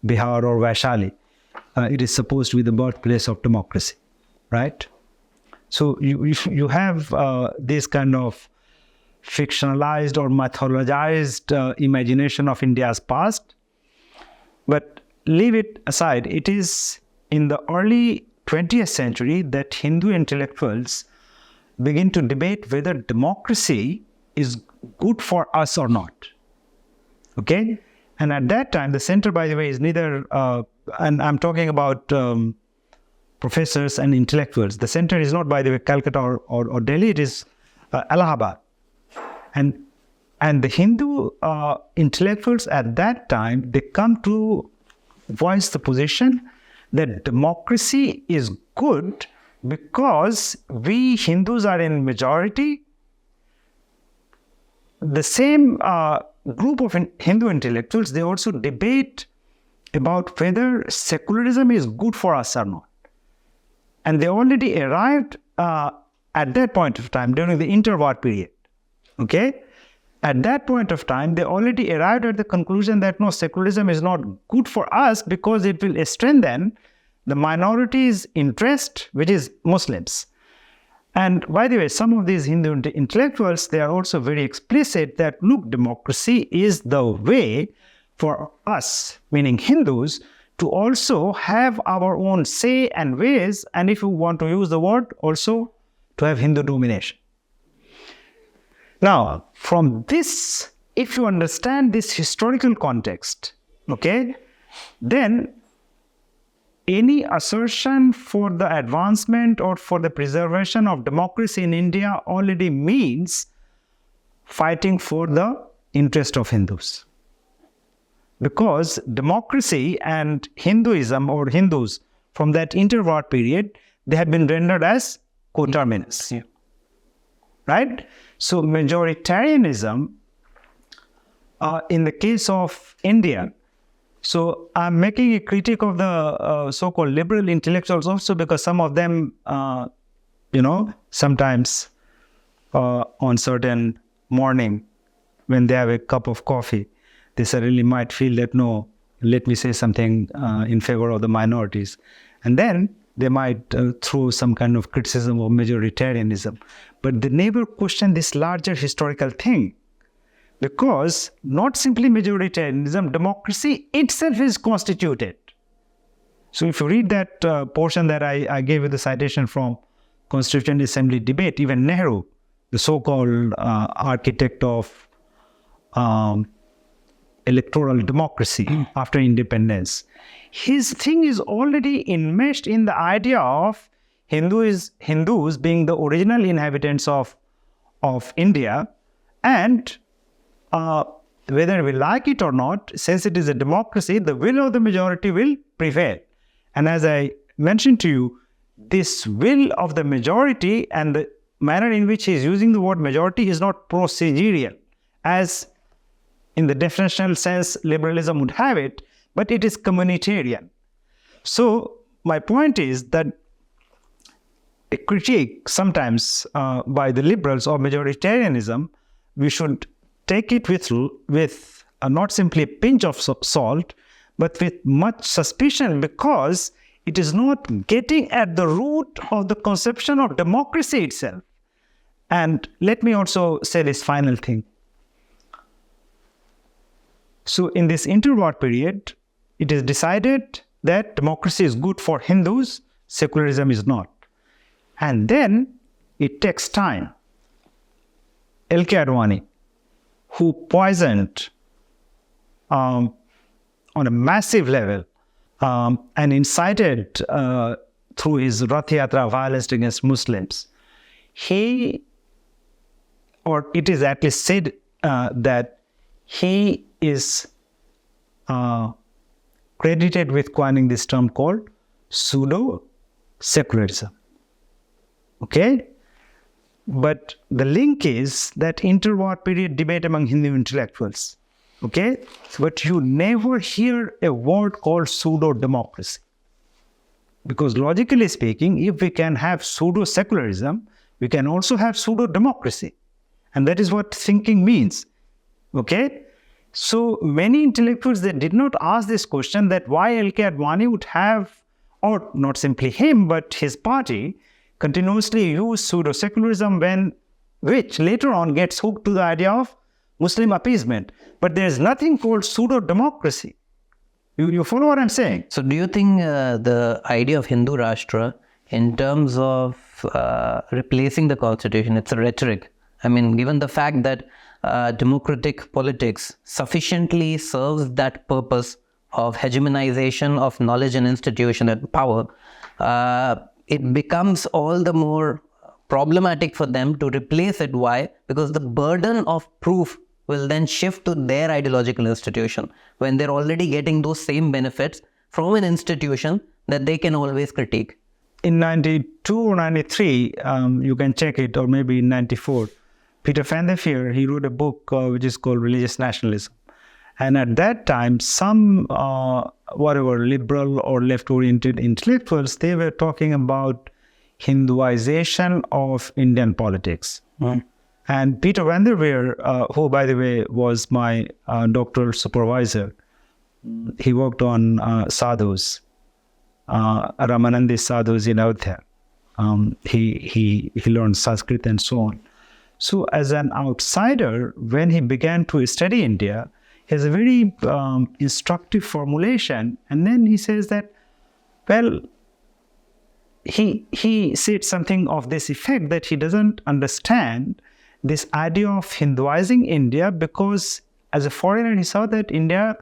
Bihar or Vaishali, it is supposed to be the birthplace of democracy, right? So you have this kind of fictionalized or mythologized imagination of India's past, but leave it aside. It is in the early 20th century that Hindu intellectuals begin to debate whether democracy is good for us or not. Okay? And at that time, the center, by the way, is neither, and I'm talking about professors and intellectuals. The center is not, by the way, Calcutta or Delhi, it is Allahabad. And the Hindu intellectuals at that time, they come to voice the position that democracy is good because we Hindus are in majority. The same group of Hindu intellectuals, they also debate about whether secularism is good for us or not. And they already arrived at that point of time during the interwar period. Okay? At that point of time, they already arrived at the conclusion that no, secularism is not good for us because it will strengthen the minority's interest, which is Muslims. And by the way, some of these Hindu intellectuals, they are also very explicit that, look, democracy is the way for us, meaning Hindus, to also have our own say and ways, and if you want to use the word, also to have Hindu domination. Now, from this, if you understand this historical context, okay, then any assertion for the advancement or for the preservation of democracy in India already means fighting for the interest of Hindus. Because democracy and Hinduism or Hindus from that interwar period, they have been rendered as coterminous. Yeah. Right? So majoritarianism, in the case of India, so I'm making a critique of the so-called liberal intellectuals also because some of them, sometimes on certain morning when they have a cup of coffee, they suddenly might feel that, no, let me say something in favor of the minorities. And then they might throw some kind of criticism of majoritarianism. But they never question this larger historical thing. Because not simply majoritarianism, democracy itself is constituted. So if you read that portion that I gave you the citation from Constituent Assembly debate, even Nehru, the so-called architect of electoral democracy after independence, his thing is already enmeshed in the idea of Hindus being the original inhabitants of India, and whether we like it or not, since it is a democracy, the will of the majority will prevail. And as I mentioned to you, this will of the majority and the manner in which he is using the word majority is not procedural, as in the definitional sense liberalism would have it, but it is communitarian. So my point is that a critique sometimes by the liberals of majoritarianism, we should take it with not simply a pinch of salt, but with much suspicion, because it is not getting at the root of the conception of democracy itself. And let me also say this final thing. So in this interwar period, it is decided that democracy is good for Hindus, secularism is not. And then it takes time. L.K. Advani, who poisoned on a massive level and incited through his Rath Yatra violence against Muslims, it is at least said that he is credited with coining this term called pseudo-secularism. Okay? But the link is that interwar period debate among Hindu intellectuals. Okay? But you never hear a word called pseudo-democracy. Because logically speaking, if we can have pseudo-secularism, we can also have pseudo-democracy. And that is what thinking means. Okay? So many intellectuals, they did not ask this question that why L.K. Advani would have, or not simply him, but his party, continuously use pseudo-secularism which later on gets hooked to the idea of Muslim appeasement. But there is nothing called pseudo-democracy. You follow what I'm saying? So do you think the idea of Hindu Rashtra in terms of replacing the constitution, it's a rhetoric? I mean, given the fact that democratic politics sufficiently serves that purpose of hegemonization of knowledge and institution and power, it becomes all the more problematic for them to replace it. Why? Because the burden of proof will then shift to their ideological institution when they're already getting those same benefits from an institution that they can always critique. In 92 or 93, you can check it, or maybe in 94, Peter van der Veer, he wrote a book which is called Religious Nationalism. And at that time, some liberal or left-oriented intellectuals, they were talking about Hinduization of Indian politics. And Peter van der Veer, who, by the way, was my doctoral supervisor, he worked on sadhus, Ramanandi sadhus in Ayodhya. He learned Sanskrit and so on. So as an outsider, when he began to study India, he has a very instructive formulation. And then he says that, well, he said something of this effect, that he doesn't understand this idea of Hinduizing India, because as a foreigner, he saw that India,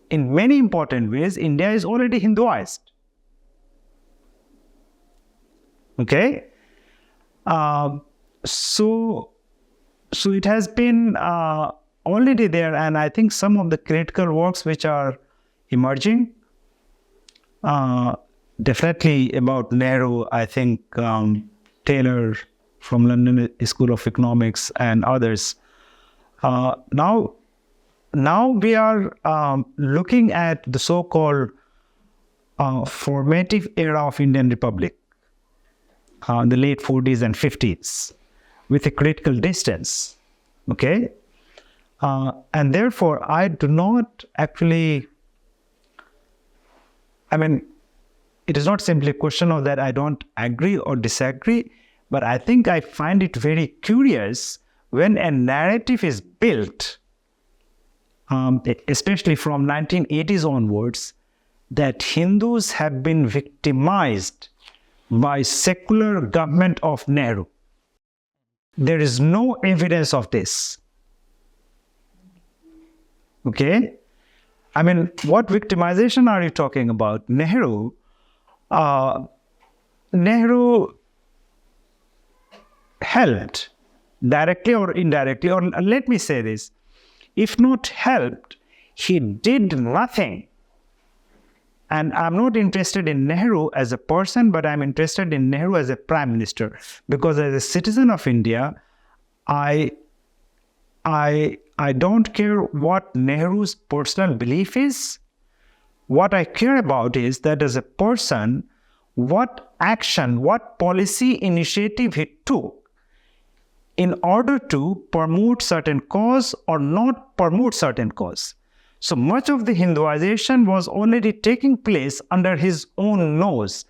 in many important ways, India is already Hinduized. Okay? So it has been already there, and I think some of the critical works which are emerging, definitely about Nehru, I think Taylor from London School of Economics and others. Now we are looking at the so-called formative era of Indian Republic, the late 40s and 50s, with a critical distance. Okay? And therefore, I do not actually, I mean, it is not simply a question of that I don't agree or disagree, but I think I find it very curious when a narrative is built, especially from 1980s onwards, that Hindus have been victimized by secular government of Nehru. There is no evidence of this. Okay? I mean, what victimization are you talking about? Nehru helped, directly or indirectly, or let me say this, if not helped, he did nothing. And I'm not interested in Nehru as a person, but I'm interested in Nehru as a prime minister. Because as a citizen of India, I don't care what Nehru's personal belief is. What I care about is that as a person, what action, what policy initiative he took in order to promote certain cause or not promote certain cause. So much of the Hinduization was already taking place under his own nose.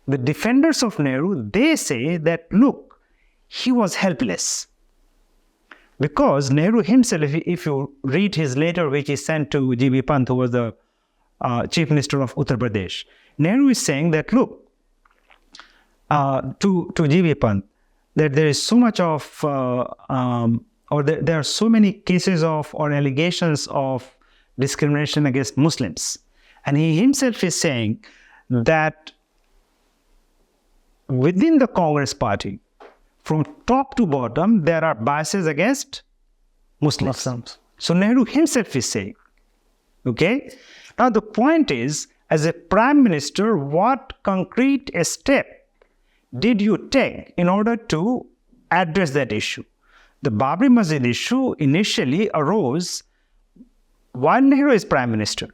The defenders of Nehru, they say that, look, he was helpless. Because Nehru himself, if you read his letter which he sent to G.B. Pant, who was the Chief Minister of Uttar Pradesh, Nehru is saying that, look, to G.B. Pant, that there is so much of, there are so many cases of, or allegations of discrimination against Muslims. And he himself is saying that within the Congress party, from top to bottom, there are biases against Muslims. So Nehru himself is saying, okay? Now the point is, as a prime minister, what concrete step did you take in order to address that issue? The Babri Masjid issue initially arose while Nehru is prime minister,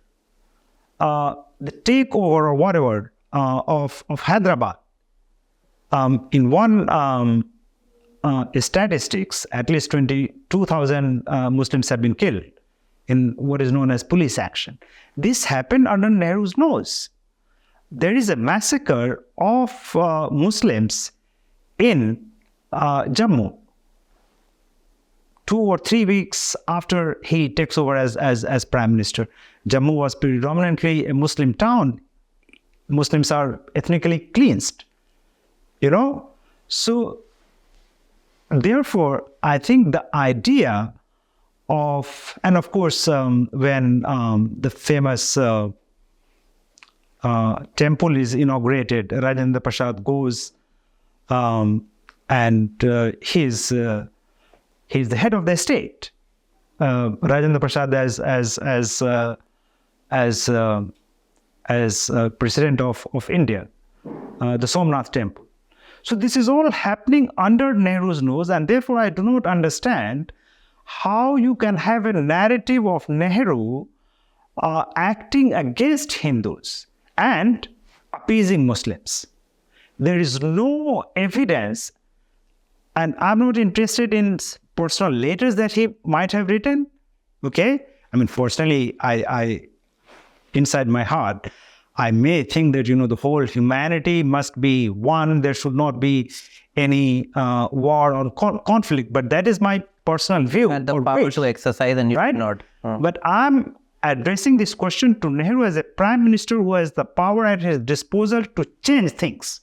the takeover or whatever of Hyderabad, in one statistics, at least 22,000 Muslims have been killed in what is known as police action. This happened under Nehru's nose. There is a massacre of Muslims in Jammu 2 or 3 weeks after he takes over as prime minister. Jammu was predominantly a Muslim town. Muslims are ethnically cleansed, So, therefore, I think the idea of, and of course, when the famous temple is inaugurated, Rajendra Prasad goes, and he's the head of the state. Rajendra Prasad as president of India, the Somnath temple. So this is all happening under Nehru's nose, and therefore I do not understand how you can have a narrative of Nehru acting against Hindus and appeasing Muslims. There is no evidence, and I'm not interested in personal letters that he might have written. Okay? I mean, personally, I inside my heart, I may think that, the whole humanity must be one. There should not be any war or conflict. But that is my personal view. And the power to exercise, and you right? not. But I'm addressing this question to Nehru as a prime minister who has the power at his disposal to change things.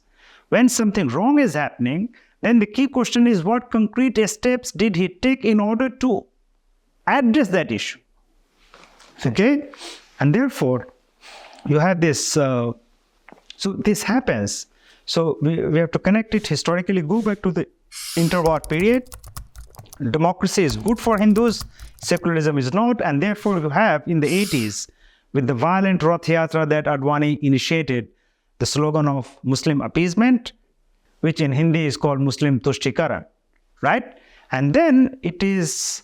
When something wrong is happening, then the key question is, what concrete steps did he take in order to address that issue? Okay? And therefore, you have this, so this happens. So we have to connect it historically, go back to the interwar period. Democracy is good for Hindus, secularism is not, and therefore you have in the 80s, with the violent Rath Yatra that Advani initiated, the slogan of Muslim appeasement, which in Hindi is called Muslim Tushtikaran, right? And then it is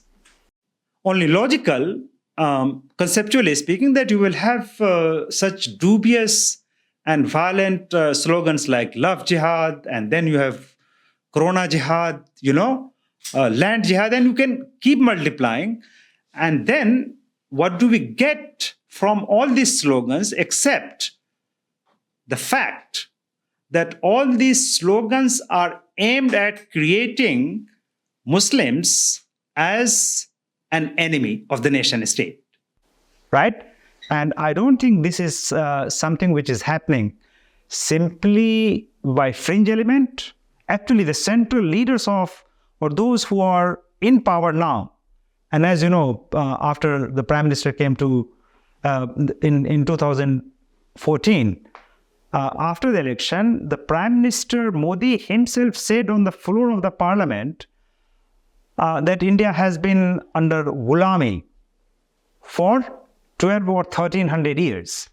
only logical, conceptually speaking, that you will have such dubious and violent slogans like love jihad, and then you have corona jihad, land jihad, and you can keep multiplying. And then what do we get from all these slogans except the fact that all these slogans are aimed at creating Muslims as an enemy of the nation state, right? And I don't think this is something which is happening simply by fringe element. Actually, the central leaders of, or those who are in power now, and as you know, after the prime minister came to, in 2014, after the election, the Prime Minister Modi himself said on the floor of the parliament that India has been under Gulami for 12 or 1300 years.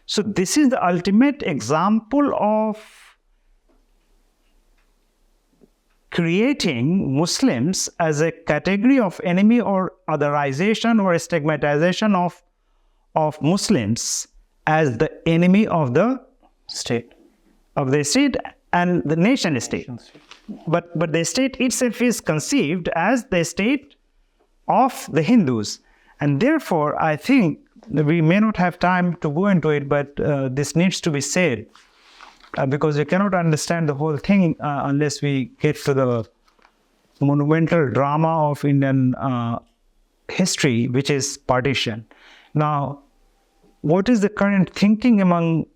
So this is the ultimate example of creating Muslims as a category of enemy, or otherization or stigmatization of Muslims as the enemy of the state, and the nation state. But the state itself is conceived as the state of the Hindus. And therefore, I think we may not have time to go into it, but this needs to be said, because you cannot understand the whole thing unless we get to the monumental drama of Indian history, which is partition. Now, what is the current thinking among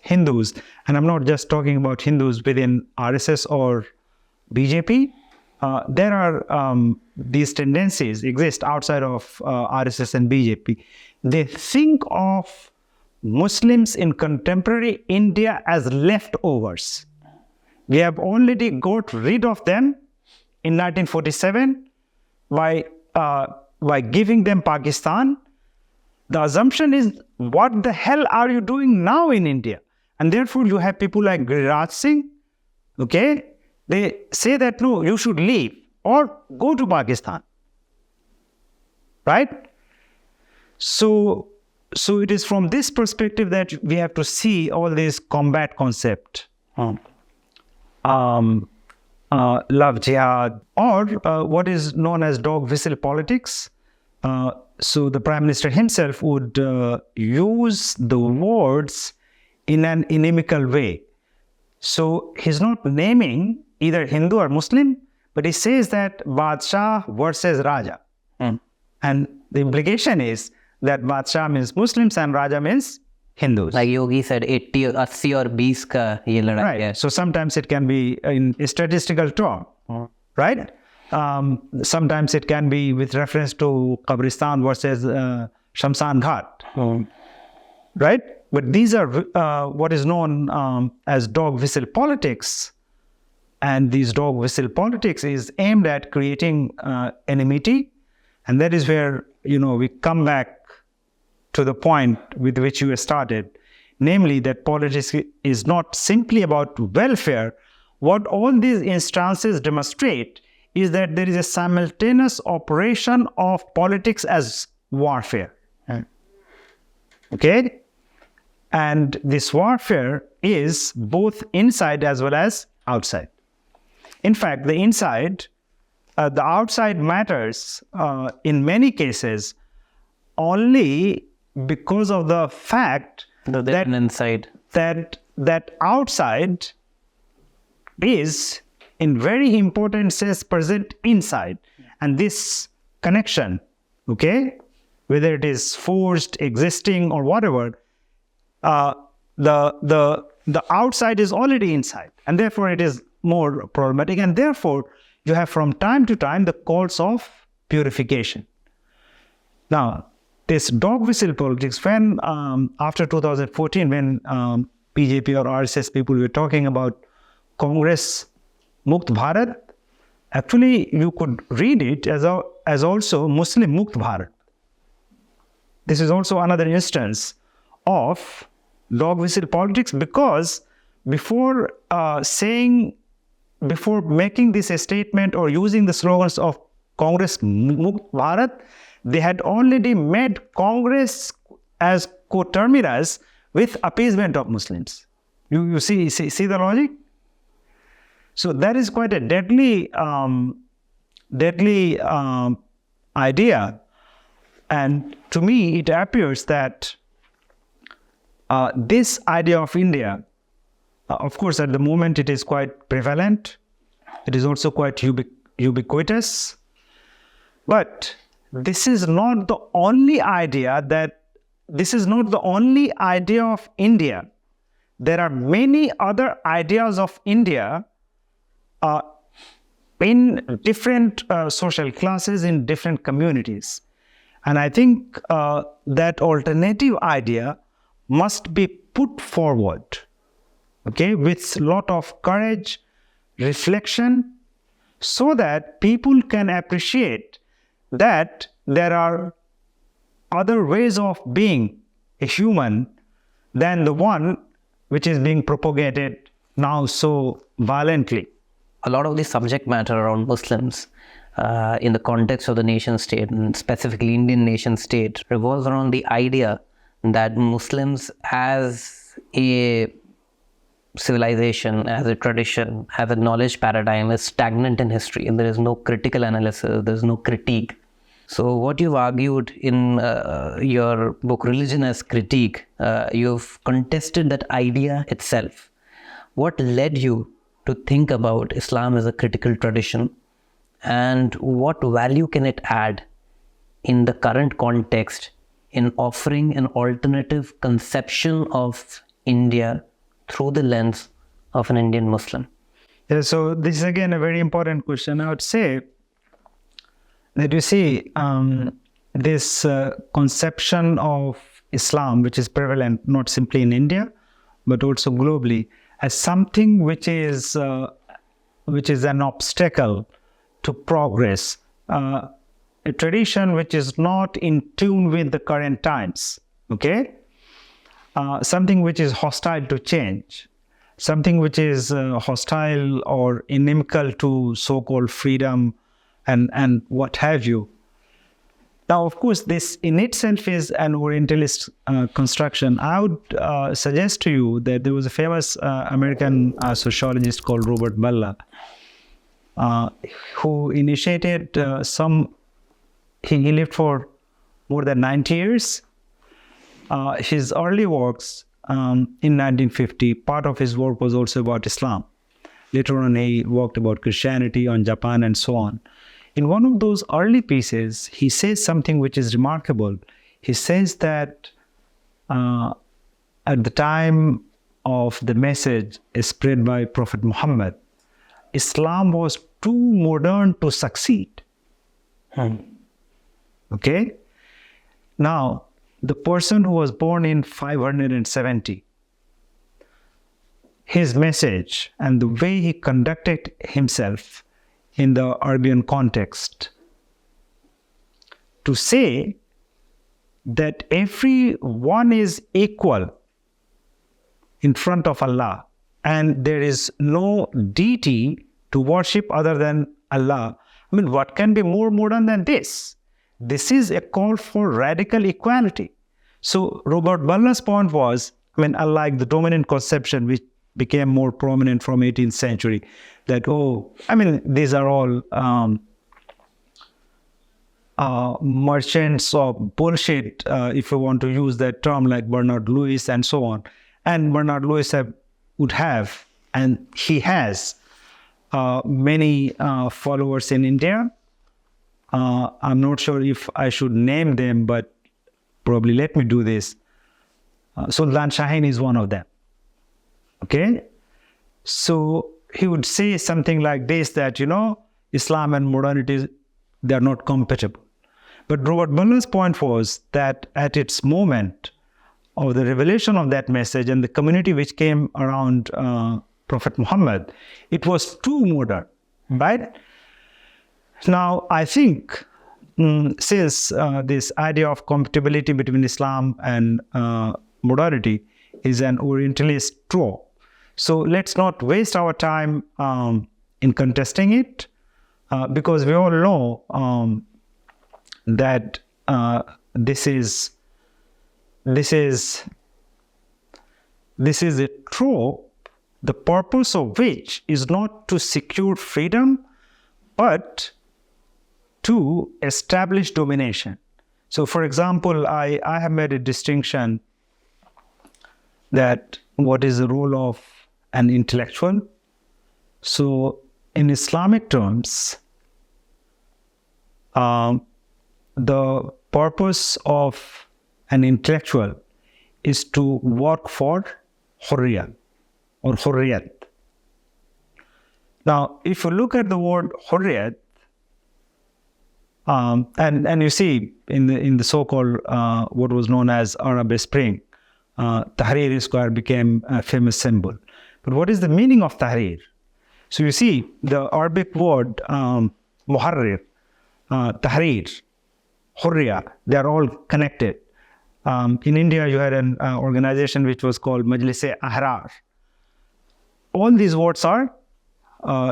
Hindus? And I'm not just talking about Hindus within RSS or BJP. There are these tendencies exist outside of RSS and BJP. They think of Muslims in contemporary India as leftovers. We have already got rid of them in 1947 by giving them Pakistan. The assumption is, what the hell are you doing now in India? And therefore, you have people like Giriraj Singh, okay? They say that, no, you should leave or go to Pakistan, right? So it is from this perspective that we have to see all these combat concept, love jihad, or what is known as dog whistle politics. So the Prime Minister himself would use the words in an inimical way. So he's not naming either Hindu or Muslim, but he says that Badshah versus Raja. And the implication is that Badshah means Muslims and Raja means Hindus. Like Yogi said, 80 or 80 or 20 ka ye ladai hai. Right. So sometimes it can be in a statistical term, right? Sometimes it can be with reference to Qabristan versus Shamsan Ghat, right? But these are what is known as dog whistle politics. And these dog whistle politics is aimed at creating enmity. And that is where, we come back to the point with which you started, namely that politics is not simply about welfare. What all these instances demonstrate is that there is a simultaneous operation of politics as warfare. Okay? And this warfare is both inside as well as outside. In fact, the outside matters in many cases only because of the fact that outside is in very important sense present inside. And this connection, okay, whether it is forced, existing, or whatever, the outside is already inside, and therefore it is more problematic. And therefore, you have from time to time the calls of purification. Now, this dog whistle politics, when after 2014, when BJP or RSS people were talking about Congress Mukt Bharat, actually you could read it as also Muslim Mukt Bharat. This is also another instance of dog whistle politics, because before making this statement or using the slogans of Congress Mukt Bharat, they had already made Congress as coterminous with appeasement of Muslims. You see the logic? So that is quite a deadly idea. And to me, it appears that this idea of India, of course, at the moment it is quite prevalent. It is also quite ubiquitous. But this is not the only idea of India. There are many other ideas of India in different social classes, in different communities. And I think that alternative idea must be put forward, okay, with a lot of courage, reflection, so that people can appreciate that there are other ways of being a human than the one which is being propagated now so violently. A lot of the subject matter around Muslims in the context of the nation state, and specifically Indian nation state, revolves around the idea that Muslims as a civilization, as a tradition, as a knowledge paradigm is stagnant in history, and there is no critical analysis, there is no critique. So what you've argued in your book Religion as Critique, you've contested that idea itself. What led you to think about Islam as a critical tradition, and what value can it add in the current context in offering an alternative conception of India through the lens of an Indian Muslim? Yeah, so this is again a very important question. I would say that you see this conception of Islam, which is prevalent not simply in India, but also globally, as something which is an obstacle to progress, a tradition which is not in tune with the current times, okay? Something which is hostile to change, something which is hostile or inimical to so-called freedom and what have you. Now, of course, this in itself is an Orientalist construction. I would suggest to you that there was a famous American sociologist called Robert Balla, who initiated he lived for more than 90 years. His early works in 1950, part of his work was also about Islam. Later on, he worked about Christianity, on Japan, and so on. In one of those early pieces, he says something which is remarkable. He says that at the time of the message spread by Prophet Muhammad, Islam was too modern to succeed. Okay? Now, the person who was born in 570, his message and the way he conducted himself in the Arabian context, to say that everyone is equal in front of Allah and there is no deity to worship other than Allah. I mean, what can be more modern than this? This is a call for radical equality. So Robert Balla's point was, unlike the dominant conception which became more prominent from 18th century, that, these are all merchants of bullshit, if you want to use that term, like Bernard Lewis and so on. And Bernard Lewis would have, and he has, many followers in India. I'm not sure if I should name them, but probably let me do this. Sultan Shaheen is one of them. Okay? So he would say something like this, that, Islam and modernity, they are not compatible. But Robert Balla's point was that at its moment of the revelation of that message and the community which came around Prophet Muhammad, it was too modern, right? Now, I think since this idea of compatibility between Islam and modernity is an Orientalist trope, so let's not waste our time in contesting it, because we all know that this is a trope, the purpose of which is not to secure freedom, but to establish domination. So, for example, I have made a distinction that what is the role of an intellectual. So, in Islamic terms, the purpose of an intellectual is to work for hurriya or hurriyat. Now, if you look at the word hurriyat, and you see in the so-called what was known as Arab Spring, Tahrir Square became a famous symbol. But what is the meaning of Tahrir? So you see the Arabic word Muharrir, Tahrir, Hurriya, they are all connected. In India, you had an organization which was called Majlis-e-Ahrar. All these words are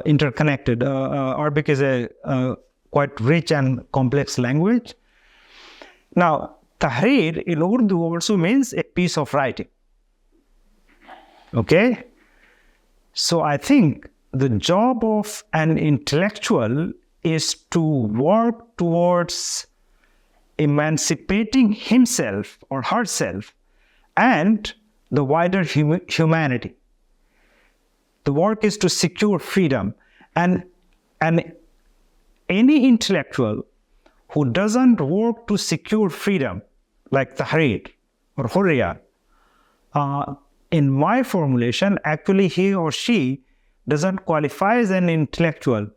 interconnected. Arabic is a quite rich and complex language. Now, Tahrir in Urdu also means a piece of writing. Okay? So I think the job of an intellectual is to work towards emancipating himself or herself and the wider humanity. The work is to secure freedom. And any intellectual who doesn't work to secure freedom, like Tahrir or Hurriya, in my formulation, actually he or she doesn't qualify as an intellectual,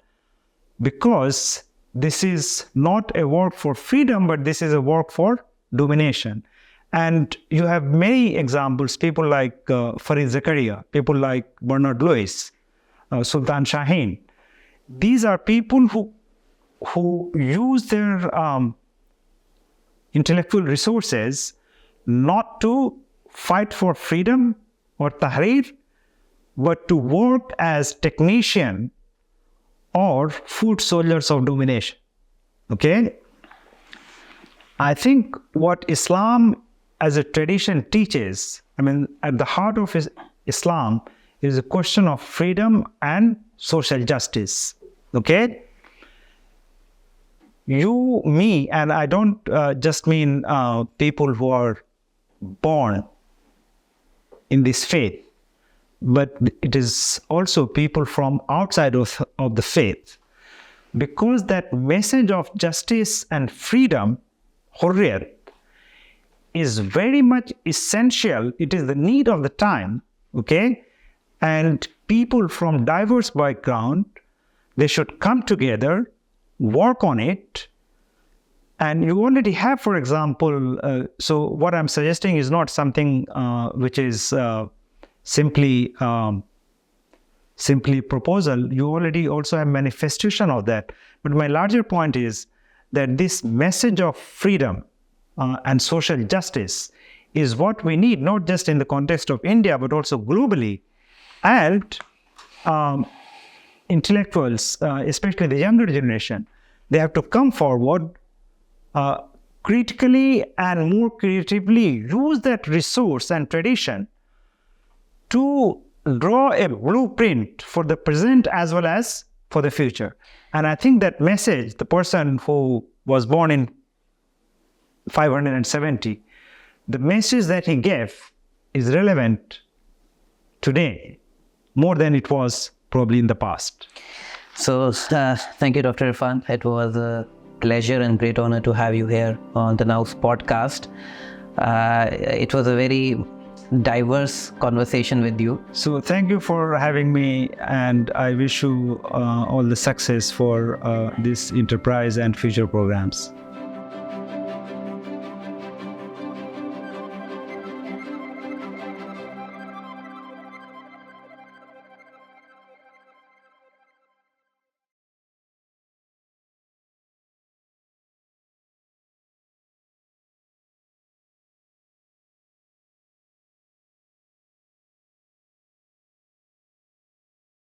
because this is not a work for freedom, but this is a work for domination. And you have many examples, people like Farid Zakaria, people like Bernard Lewis, Sultan Shaheen. These are people who use their intellectual resources not to fight for freedom or tahrir, but to work as technician or foot soldiers of domination. Okay? I think what Islam as a tradition teaches, at the heart of Islam is a question of freedom and social justice. Okay? You, me, and I don't just mean people who are born in this faith, but it is also people from outside of the faith. Because that message of justice and freedom, hurriyat, is very much essential. It is the need of the time, okay? And people from diverse background, they should come together, work on it. And you already have, for example, so what I'm suggesting is not something which is simply proposal. You already also have manifestation of that. But my larger point is that this message of freedom and social justice is what we need, not just in the context of India, but also globally. And intellectuals, especially the younger generation, they have to come forward critically and more creatively use that resource and tradition to draw a blueprint for the present as well as for the future. And I think that message, the person who was born in 570, the message that he gave is relevant today more than it was probably in the past. So thank you, Dr. Irfan. It was a pleasure and great honor to have you here on the Now's podcast. It was a very diverse conversation with you. So thank you for having me, and I wish you all the success for this enterprise and future programs.